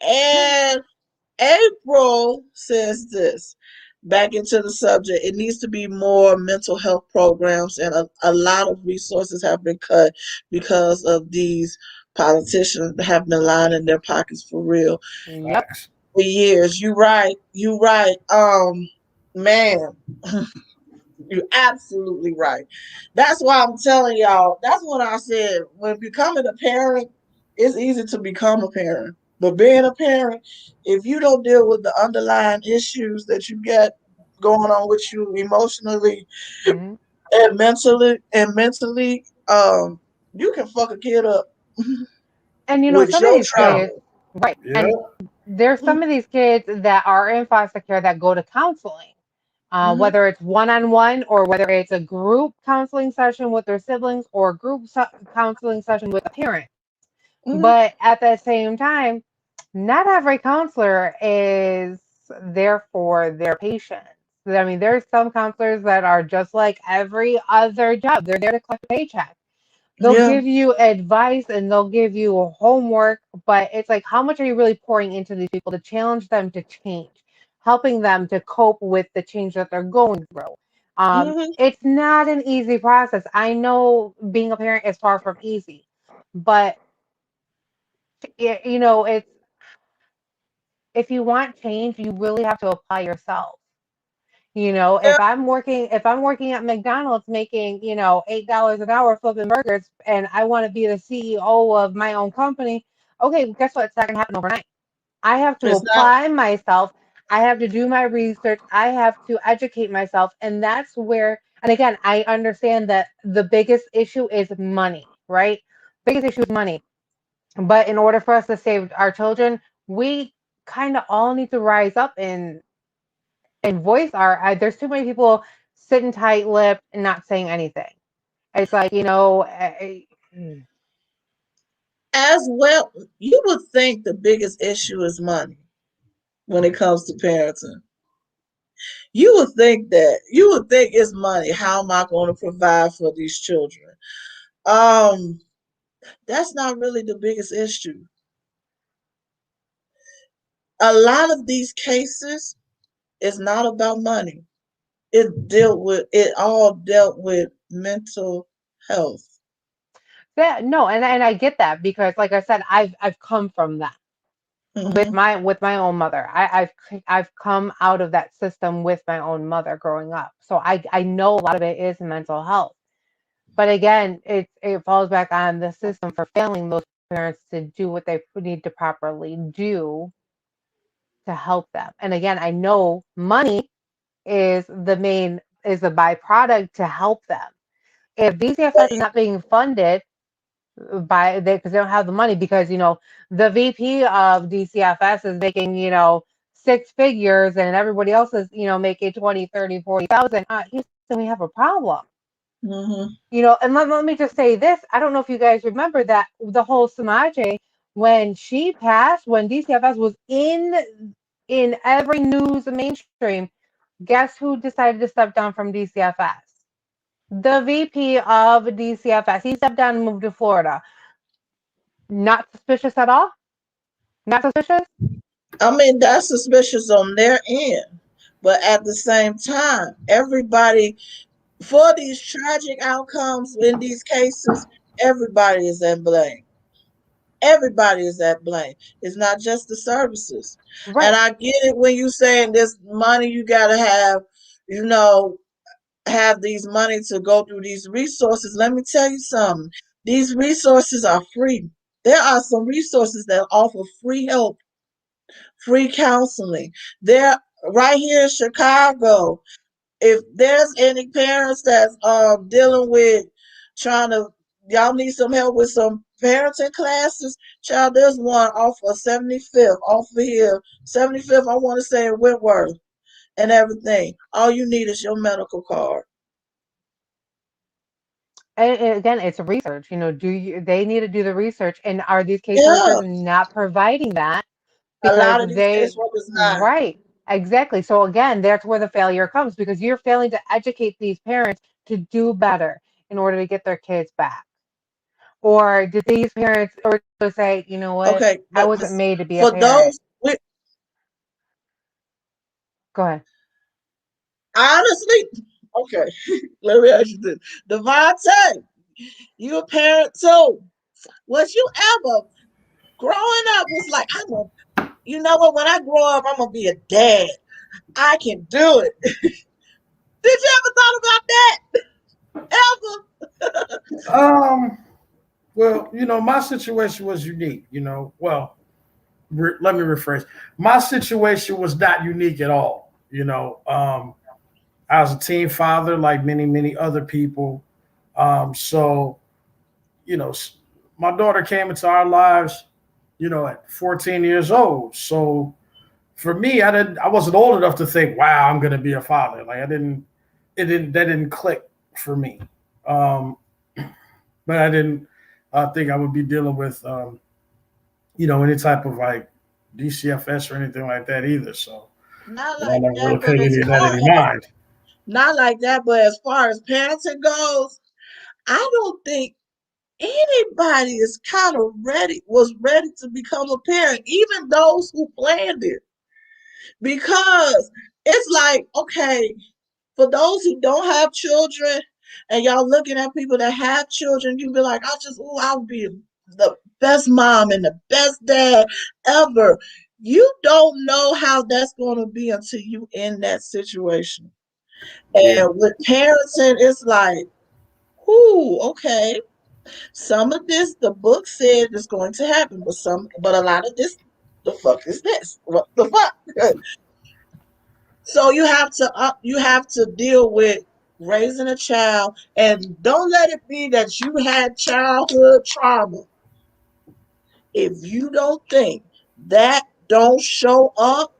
And April says this. Back into the subject, it needs to be more mental health programs, and a lot of resources have been cut because of these politicians that have been lining their pockets for real Yep. for years. You right. You right. Man, you're absolutely right. That's why I'm telling y'all. That's what I said. When becoming a parent, it's easy to become a parent. But being a parent, if you don't deal with the underlying issues that you get going on with you emotionally Hmm. and mentally, you can fuck a kid up And with some of your these trauma. kids, right? And Yep. there's some of these kids that are in foster care that go to counseling. Mm-hmm. Whether it's one-on-one or whether it's a group counseling session with their siblings or a group counseling session with a parent. Mm-hmm. But at the same time, not every counselor is there for their patients. I mean, there's some counselors that are just like every other job. They're there to collect a paycheck. They'll Yeah. give you advice and they'll give you homework, but it's like, how much are you really pouring into these people to challenge them to change, helping them to cope with the change that they're going through? Mm-hmm. It's not an easy process. I know being a parent is far from easy, but it's if you want change, you really have to apply yourself. Yeah. If I'm working at McDonald's making, $8 an hour flipping burgers and I want to be the CEO of my own company, okay, guess what? It's not gonna happen overnight. I have to It's not. apply myself. I have to do my research. I have to educate myself. And that's where, and again, I understand that the biggest issue is money, right? Biggest issue is money. But in order for us to save our children, we kind of all need to rise up and voice there's too many people sitting tight-lipped and not saying anything. It's like, As well, you would think the biggest issue is money when it comes to parenting. You would think it's money. How am I going to provide for these children? Um, that's not really the biggest issue. A lot of these cases is not about money. it all dealt with mental health. Yeah, no, and I get that because, like I said, I've come from that with Hmm. my own mother. I've come out of that system with my own mother growing up, so I know a lot of it is mental health. But again, it falls back on the system for failing those parents to do what they need to properly do to help them. And again, I know money is the byproduct to help them. If DCFS is not being funded by they because they don't have the money because the VP of DCFS is making six figures and everybody else is making 20, 30, 40,000. Houston, we have a problem. Hmm. And let me just say this. I don't know if you guys remember that the whole Samaje, when she passed, when DCFS was in every news mainstream, guess who decided to step down from DCFS? The VP of DCFS. He stepped down and moved to Florida. Not suspicious at all? Not suspicious? I mean, that's suspicious on their end. But at the same time, everybody, for these tragic outcomes in these cases, everybody is at blame. Everybody is at blame. It's not just the services. And Right. I get it when you saying this money you gotta have, you know, have these money to go through these resources. Let me tell you something. These resources are free. There are some resources that offer free help, free counseling. They're right here in Chicago. If there's any parents that's dealing with trying to y'all need some help with some parenting classes, child, there's one off of 75th off of here. 75th, I want to say in Whitworth and everything. All you need is your medical card. And again, it's research. They need to do the research, and are these Yeah. caseworkers not providing that A because lot of these they caseworkers not. right, exactly. So again, that's where the failure comes because you're failing to educate these parents to do better in order to get their kids back. Or did these parents or say, you know what, Okay, I but wasn't made to be a for parent? those with Go ahead. honestly, okay, let me ask you this. Devontae, you a parent too. Was you ever growing up was like, you know what, when I grow up, I'm gonna be a dad. I can do it. Did you ever thought about that? Ever? Um, well, my situation was unique. Well, let me rephrase. My situation was not unique at all. I was a teen father, like many, many other people. So, you know, my daughter came into our lives, at 14 years old. So for me, I wasn't old enough to think, wow, I'm going to be a father. Like that didn't click for me. Um, but I didn't think I would be dealing with, any type of like DCFS or anything like that either. So Not I like never that, really but paid as any of that far any as mind. not like that, but as far as parenting goes, I don't think anybody is kind of ready to become a parent, even those who planned it. Because it's like, okay, for those who don't have children and y'all looking at people that have children, you be like, I'll be the best mom and the best dad ever. You don't know how that's going to be until you in that situation. Yeah. And with parenting, it's like, whoo, okay. Some of this the book said is going to happen, but a lot of this, the fuck is this? What the fuck? So you have to deal with raising a child, and don't let it be that you had childhood trauma. If you don't think that don't show up,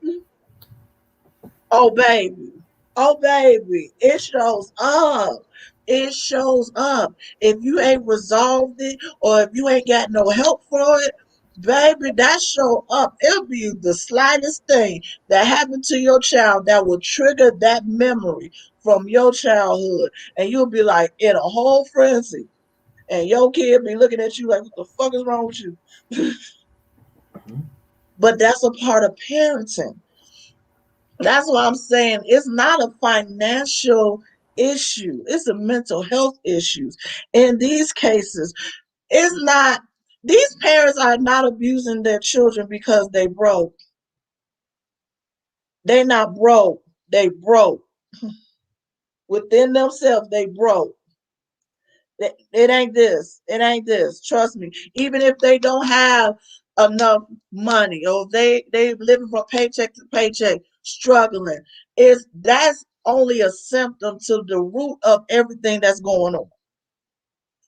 oh baby, oh baby, it shows up. It shows up. If you ain't resolved it, or if you ain't got no help for it, baby, that show up. It'll be the slightest thing that happened to your child that will trigger that memory from your childhood, and you'll be like in a whole frenzy, and your kid be looking at you like, "What the fuck is wrong with you?" Mhm. But that's a part of parenting. That's what I'm saying. It's not a financial issue. It's a mental health issue. In these cases, it's not, these parents are not abusing their children because they broke. They not broke. They broke. Within themselves, they broke. It ain't this. It ain't this. Trust me. Even if they don't have enough money or they living from paycheck to paycheck, struggling, is that's only a symptom to the root of everything that's going on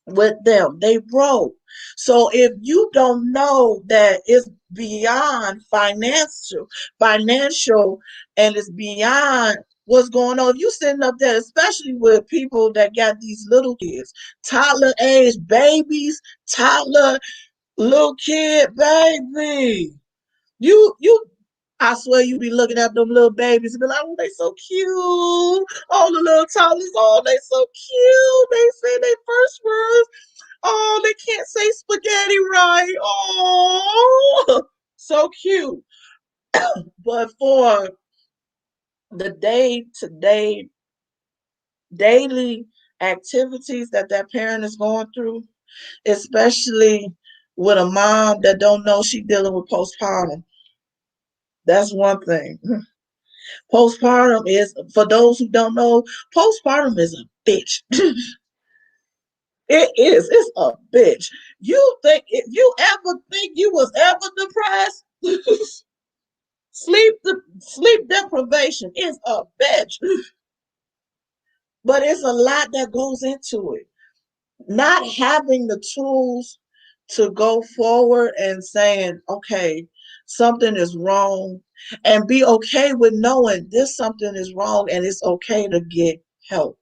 with them. They broke. So if you don't know that it's beyond financial, and it's beyond what's going on. If you sitting up there, especially with people that got these little kids, toddler age babies, toddler little kid baby. You I swear you be looking at them little babies and be like, oh, they so cute. All the little toddlers, oh, they so cute. They say their first words. Oh, they can't say spaghetti right. Oh, so cute. But for the day to day, daily activities that that parent is going through, especially with a mom that don't know she dealing with postpartum, that's one thing. Postpartum is, for those who don't know, postpartum is a bitch. It is. It's a bitch. You think, if you ever think you was ever depressed, sleep deprivation is a bitch. But it's a lot that goes into it. Not having the tools to go forward and saying, okay, something is wrong, and be okay with knowing this something is wrong and it's okay to get help.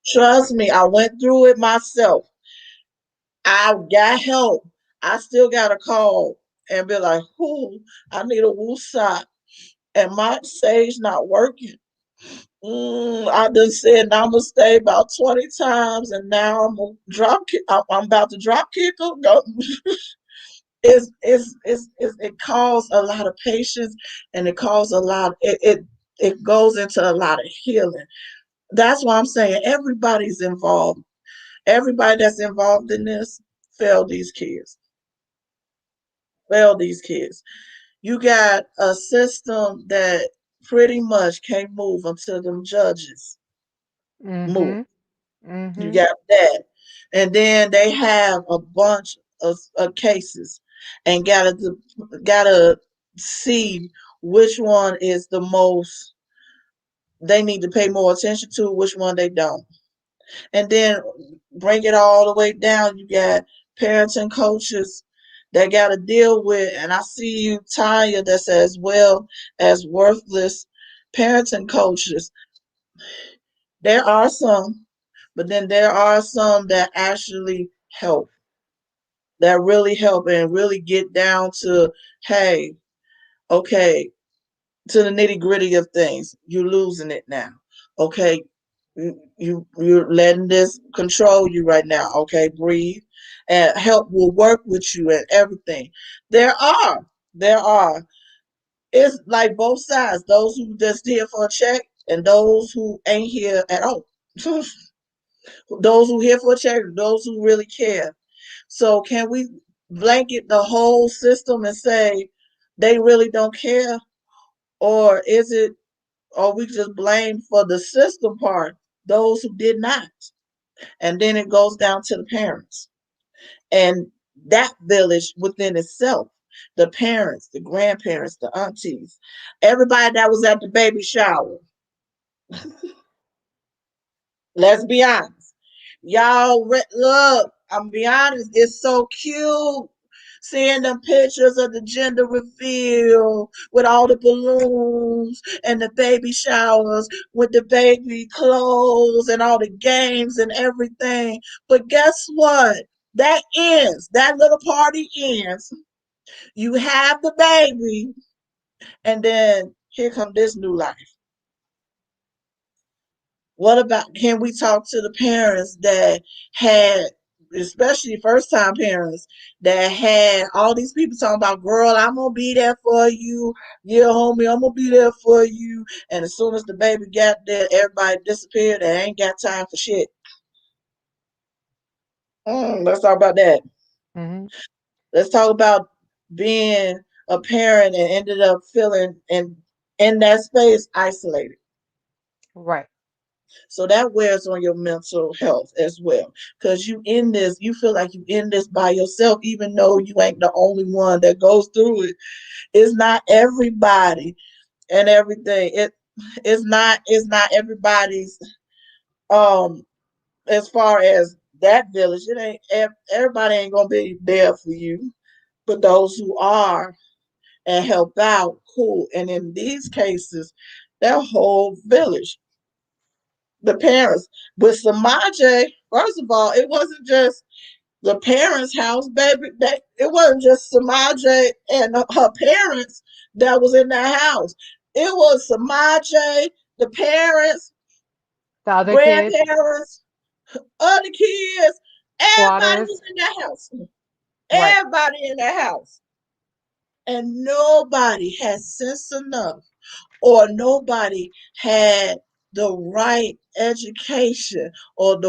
Trust me, I went through it myself. I got help. I still got to call and be like, "Who? I need a woosah, and my sage not working." I done said namaste about 20 times, and now I'm a drop kick. I'm about to drop kick them. No. It calls a lot of patience, and it calls a lot. It goes into a lot of healing. That's why I'm saying everybody's involved. Everybody that's involved in this, fail these kids. Fail these kids. You got a system that pretty much can't move until them judges move. Mm-hmm. You Mm-hmm. got that. And then they have a bunch of cases, and gotta see which one is the most they need to pay more attention to, which one they don't. And then bring it all the way down. You got parents and coaches that got to deal with, and I see you, Tanya, that's as well as worthless parents and coaches. There are some, but then there are some that actually help, that really help and really get down to, hey, okay, to the nitty gritty of things. You're losing it now. Okay, you're letting this control you right now. Okay, breathe, and help will work with you and everything. There are. It's like both sides. Those who just here for a check and those who ain't here at all. Those who here for a check, those who really care. So can we blanket the whole system and say they really don't care, or is it? Or we just blame for the system part those who did not? And then it goes down to the parents and that village within itself, the parents, the grandparents, the aunties, everybody that was at the baby shower. Let's be honest. Y'all, look, I'm gonna be honest, it's so cute seeing them pictures of the gender reveal with all the balloons and the baby showers with the baby clothes and all the games and everything. But guess what? That ends. That little party ends. You have the baby, and then here come this new life. What about, can we talk to the parents that had especially first time parents that had all these people talking about, girl, I'm gonna be there for you. Yeah, homie, I'm gonna be there for you. And as soon as the baby got there, everybody disappeared. They ain't got time for shit. Let's talk about that. Hmm. Let's talk about being a parent and ended up feeling in that space isolated. Right. So that wears on your mental health as well. Because you in this, you feel like you in this by yourself, even though you ain't the only one that goes through it. It's not everybody and everything. It's not everybody's um as far as that village. It ain't everybody ain't gonna be there for you. But those who are and help out, cool. And in these cases, that whole village, the parents. With Samaje, first of all, it wasn't just the parents' house, baby. It wasn't just Samaje and her parents that was in that house. It was Samaje, the parents, The other kids, grandparents, other kids. Everybody squatters. was in that house. Right. Everybody in that house. And nobody had sense enough, or nobody had the right education or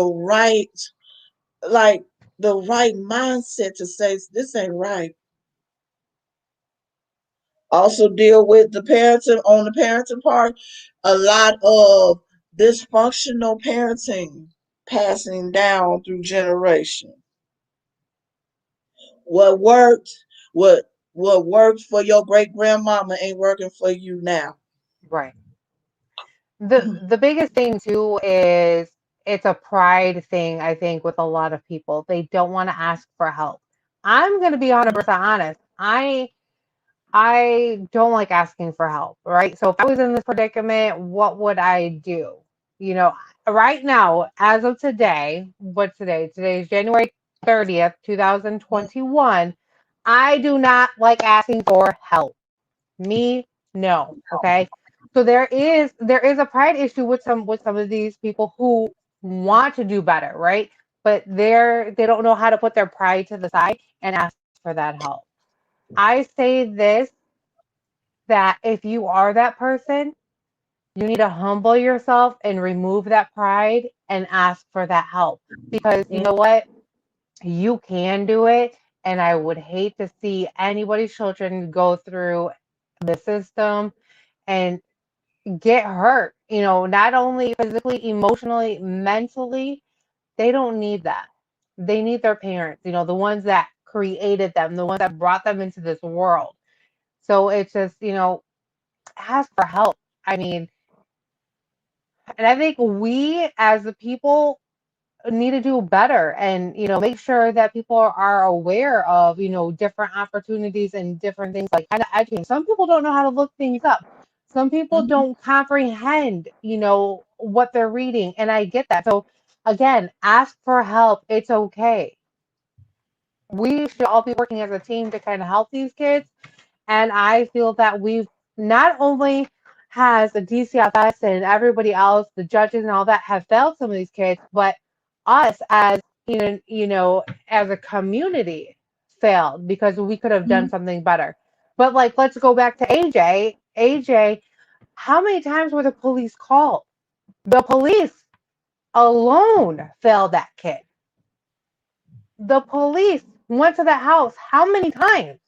like the right mindset to say this ain't right. Also deal with the parenting on the parenting part, a lot of dysfunctional parenting passing down through generation. What worked, what worked for your great grandmama ain't working for you now. Right. The biggest thing too is it's a pride thing, I think, with a lot of people. They don't want to ask for help. I'm gonna be 100% honest. I don't like asking for help, right? So if I was in this predicament, what would I do? You know, right now, as of today, what's today? Today's January 30th, 2021. I do not like asking for help. Me, no. Okay. So there is a pride issue with some of these people who want to do better, right? But they don't know how to put their pride to the side and ask for that help. I say this, that if you are that person, you need to humble yourself and remove that pride and ask for that help. Because you know what? You can do it. And I would hate to see anybody's children go through the system and get hurt, not only physically, emotionally, mentally. They don't need that. They need their parents, the ones that created them, the ones that brought them into this world. So it's just, ask for help. I mean, and I think we as the people need to do better and, make sure that people are aware of, different opportunities and different things, like kind of educating. Some people don't know how to look things up. Some people Mm-hmm. don't comprehend, what they're reading. And I get that. So again, ask for help. It's okay. We should all be working as a team to kind of help these kids. And I feel that we've not only has the DCFS and everybody else, the judges and all that, have failed some of these kids, but us as as a community failed because we could have done something better. But like, let's go back to AJ. AJ, how many times were the police called? The police alone failed that kid. The police went to that house how many times?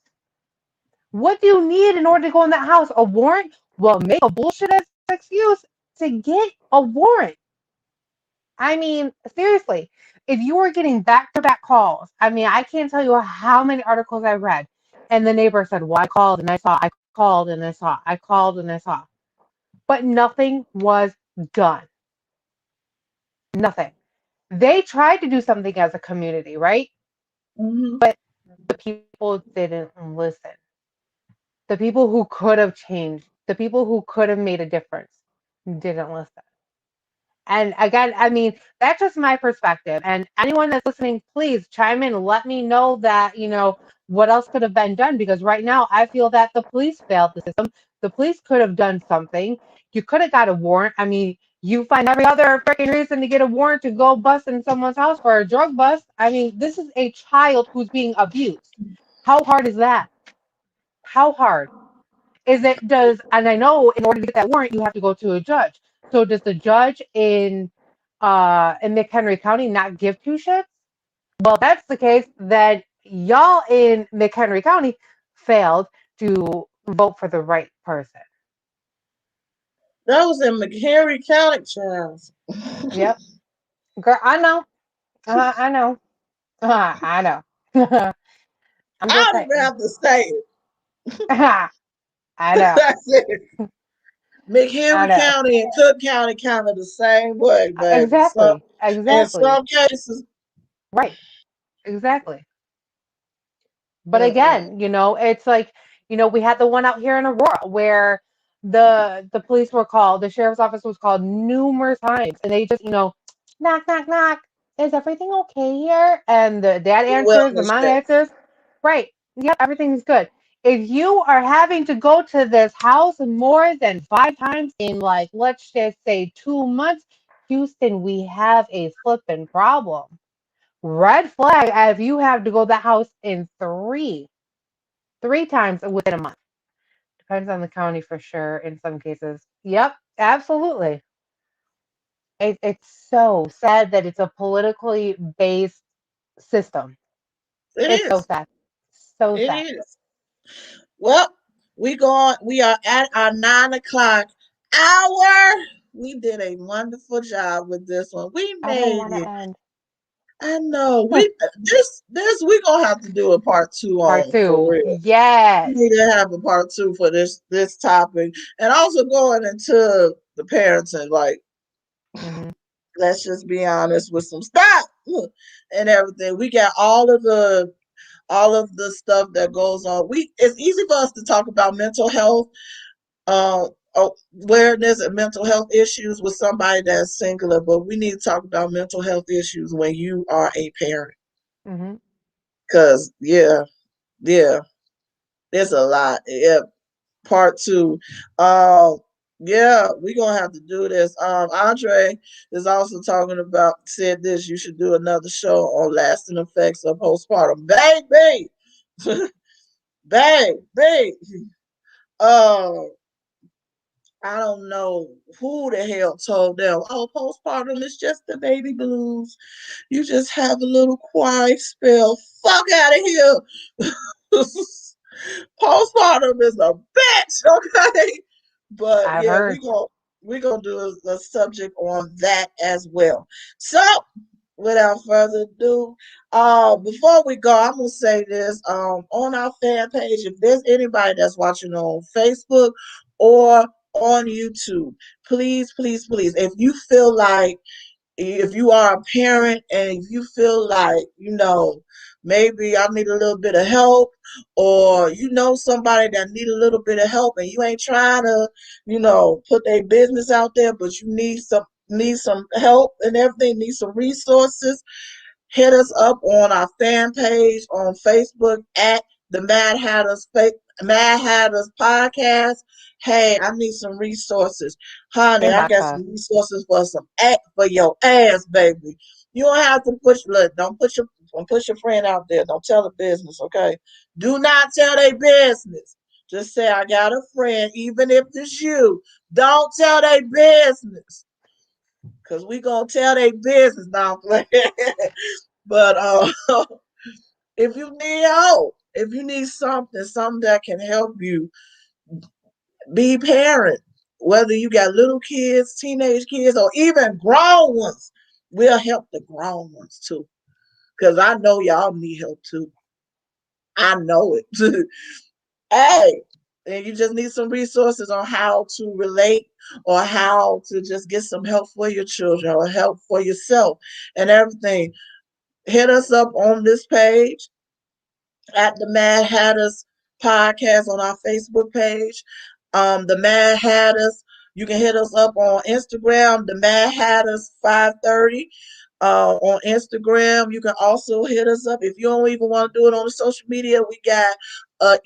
What do you need in order to go in that house? A warrant? Well, make a bullshit as excuse to get a warrant. I mean, seriously, if you were getting back to back calls, I mean, I can't tell you how many articles I read. And the neighbor said, well, I called and I saw, I called and I saw, I called and I saw. But nothing was done. Nothing. They tried to do something as a community, right? Mm-hmm. But the people didn't listen. The people who could have changed, the people who could have made a difference, didn't listen. And again, I mean, that's just my perspective. And anyone that's listening, please chime in. Let me know that, what else could have been done. Because right now, I feel that the police failed the system. The police could have done something. You could have got a warrant. I mean, You find every other freaking reason to get a warrant to go bust in someone's house for a drug bust. I mean, this is a child who's being abused. How hard is that? How hard is it? And I know in order to get that warrant, you have to go to a judge. So does the judge in McHenry County not give two shits? Well, that's the case, that y'all in McHenry County failed to vote for the right person. That was in McHenry County, Charles. Yep. Girl, I know. I know. I know. I'm I just don't even saying. have to say it. I know. That's it. I McHenry know. County and Cook County kind of the same way, baby. So Exactly. in Exactly. some cases, Right. Exactly. But mm-mm. again, it's like, we had the one out here in Aurora where the police were called, the sheriff's office was called numerous times, and they just, knock, knock, knock. Is everything okay here? And the dad The answers, the wellness mom check. answers, right. Yep, everything's good. If you are having to go to this house more than 5 times in, like, let's just say 2 months, Houston, we have a flipping problem. Red flag if you have to go to that house in three times within a month. Depends on the county for sure in some cases. Yep, absolutely. It's so sad that it's a politically based system. It It's so is. sad. So It sad. is. Well, we are at our 9 o'clock hour. We did a wonderful job with this one. We I don't made want to it. end. I know. This we gonna have to do a part two Part on for two. real. We Yes. need to have a part two for this topic, and also going into the parenting. Like, Hmm. let's just be honest with some stuff and everything. We got all of the stuff that goes on. It's easy for us to talk about mental health, uh, awareness and mental health issues with somebody that's singular, but we need to talk about mental health issues when you are a parent. Hmm. Cause yeah, there's a lot. Yeah, part two. Yeah, we're gonna have to do this. Andre is also talking about said this. You should do another show on lasting effects of postpartum. Baby, baby. Uh, I don't know who the hell told them. Oh, postpartum is just the baby blues. You just have a little quiet spell. Fuck out of here. Postpartum is a bitch, okay? But I've yeah, heard. we gonna do a subject on that as well. So without further ado, before we go, I'm gonna say this. On our fan page, if there's anybody that's watching on Facebook or on YouTube, please, please, please, if you feel like if you are a parent and if you feel like, maybe I need a little bit of help, or somebody that need a little bit of help and you ain't trying to, put their business out there, but you need some help and everything, need some resources, hit us up on our fan page on Facebook at the Mad Hatters podcast. Hey, I need some resources, honey. I Inbox got us. some resources for for your ass, baby. You don't have to don't push your friend out there. Don't tell the business, okay? Do not tell their business. Just say I got a friend, even if it's you. Don't tell their business. Cause we gonna tell their business now. But if you need help, if you need something that can help you be parent, whether you got little kids, teenage kids, or even grown ones, we'll help the grown ones too. Cause I know y'all need help too. I know it. Hey, and you just need some resources on how to relate or how to just get some help for your children or help for yourself and everything. Hit us up on this page at the Mad Hatters podcast on our Facebook page. The Mad Hatters. You can hit us up on Instagram, the Mad Hatters 530. On Instagram, you can also hit us up if you don't even want to do it on the social media. We got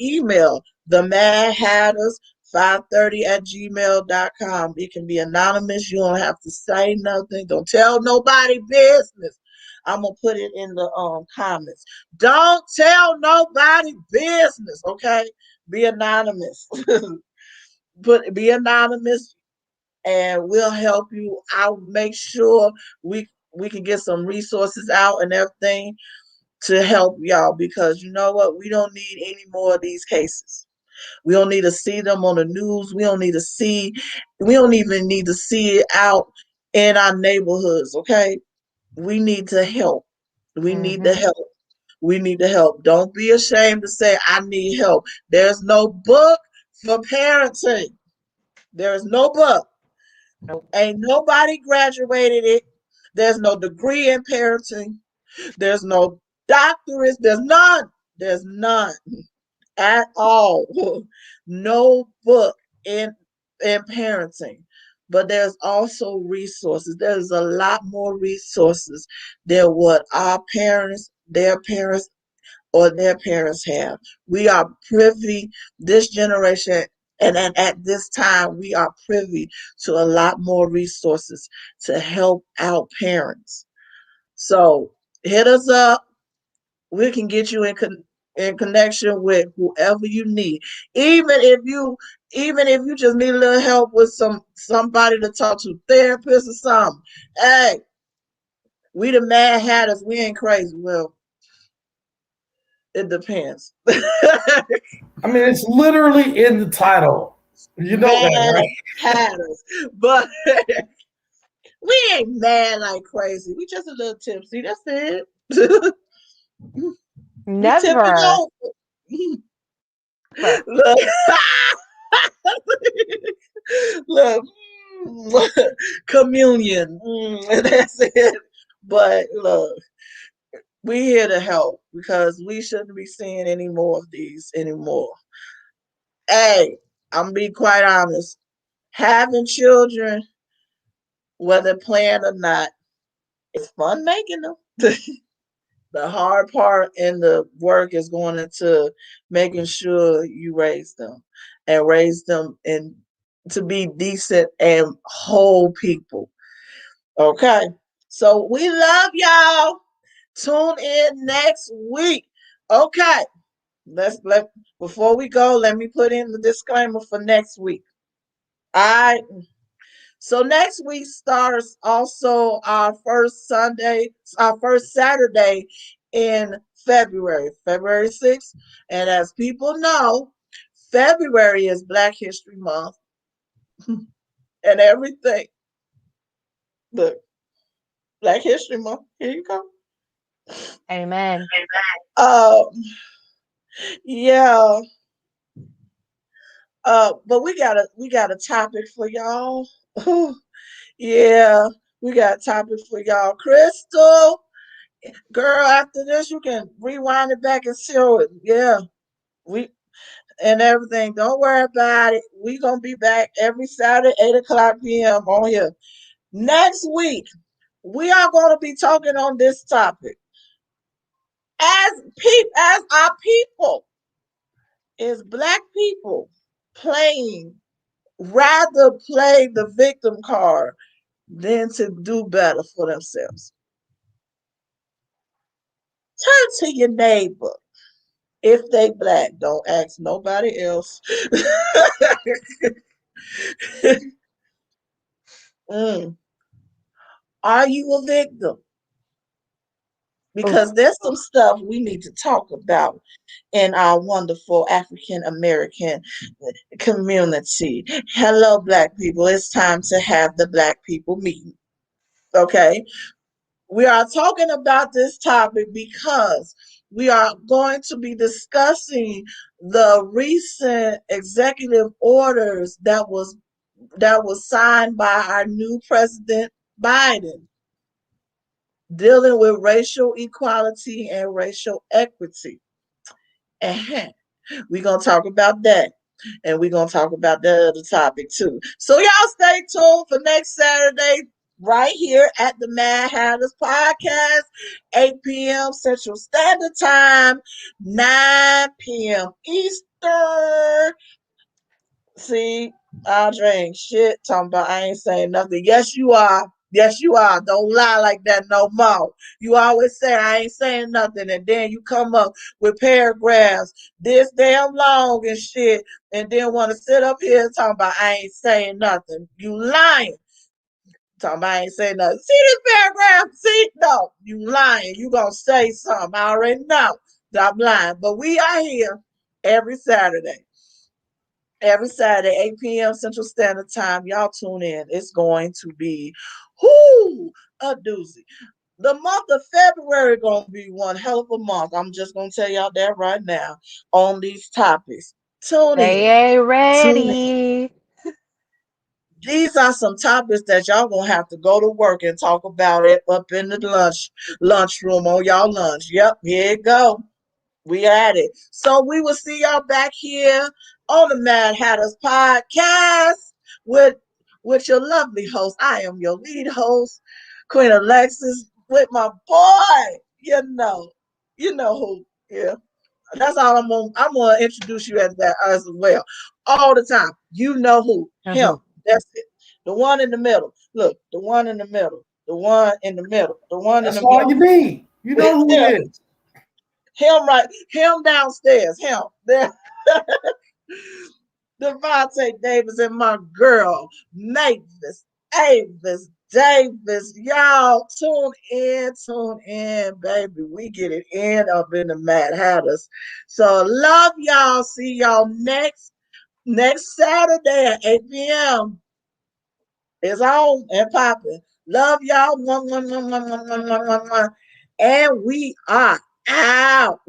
email, the Mad Hatters 530@gmail.com. It can be anonymous. You don't have to say nothing. Don't tell nobody business. I'm gonna put it in the comments. Don't tell nobody business, okay? Be anonymous. Be anonymous, and we'll help you. I'll make sure we can get some resources out and everything to help y'all, because you know what? We don't need any more of these cases. We don't need to see them on the news. We don't even need to see it out in our neighborhoods, okay? We need to help. We need to Mm-hmm. help. We need to help. Don't be ashamed to say, I need help. There's no book for parenting. There is no book. Nope. Ain't nobody graduated it. There's no degree in parenting. There's no doctorates. There's none. There's none at all. No book in parenting. But there's also resources. There's a lot more resources than what our parents, their parents, or their parents have. We are privy, this generation, and at this time, we are privy to a lot more resources to help our parents. So hit us up. We can get you in connection with whoever you need. Even if you just need a little help with somebody to talk to, therapist or something. Hey, we the Mad Hatters. We ain't crazy. Well, it depends. I mean, it's literally in the title. You know that, Mad right? Hatters, but we ain't mad like crazy. We just a little tipsy. That's it. We tipping Never. over. Never. Look, look, communion. That's it. But look, we here to help because we shouldn't be seeing any more of these anymore. Hey, I'm gonna be quite honest. Having children, whether planned or not, it's fun making them. The hard part and the work is going into making sure you raise them and raise them and to be decent and whole people. Okay. So we love y'all. Tune in next week. Okay. Let before we go, let me put in the disclaimer for next week. All right. So next week starts also our first Saturday in February, February 6th. And as people know, February is Black History Month and everything. Look, Black History Month. Here you go. Amen. Um, yeah. But we got a topic for y'all. Yeah, we got a topic for y'all. Crystal, girl, after this you can rewind it back and show it. Yeah, we and everything. Don't worry about it. We gonna be back every Saturday, 8 o'clock p.m. on here. Next week, we are gonna be talking on this topic. As our people, is Black people playing rather play the victim card than to do better for themselves. Turn to your neighbor. If they Black, don't ask nobody else. Mm. Are you a victim? Because Oof. there's some stuff we need to talk about in our wonderful African American community. Hello, Black people. It's time to have the Black people meeting. Okay. We are talking about this topic because we are going to be discussing the recent executive orders that was signed by our new president Biden, dealing with racial equality and racial equity. Uh-huh. We're going to talk about that. And we're going to talk about that other topic too. So y'all stay tuned for next Saturday right here at the Mad Hatters Podcast, 8 p.m. Central Standard Time, 9 p.m. Eastern. See, Andre ain't shit. Talking about I ain't saying nothing. Yes, you are. Yes, you are. Don't lie like that no more. You always say I ain't saying nothing, and then you come up with paragraphs this damn long and shit, and then want to sit up here talking about I ain't saying nothing. You lying. Talking about I ain't saying nothing. See this paragraph? See? No, you lying. You gonna say something. I already know. Stop lying. But we are here every Saturday. Every Saturday, 8 p.m. Central Standard Time. Y'all tune in. It's going to be a doozy. The month of February gonna be one hell of a month. I'm just gonna tell y'all that right now on these topics. Tune They in. ain't Tune in. ready. These are some topics that y'all gonna have to go to work and talk about it up in the lunchroom on y'all lunch. Yep, here it go. We at it. So we will see y'all back here on the Mad Hatters podcast with with your lovely host. I am your lead host, Queen Alexis, with my boy. You know who. Yeah, that's all I'm gonna introduce you as that as well all the time. You know who. Him. Uh-huh. That's it. The one in the middle. Look, the one in the middle. The one in the middle. The one in That's the all you middle. need. You know who Him. it is. Him right. Him downstairs. Him. There. Devontae Davis and my girl, Mavis, Avis, Davis. Y'all tune in, baby. We get it in up in the Mad Hatters. So love y'all. See y'all next Saturday at 8 p.m. It's on and popping. Love y'all. Mwah, mwah, mwah, mwah, mwah, mwah, mwah, mwah. And we are out.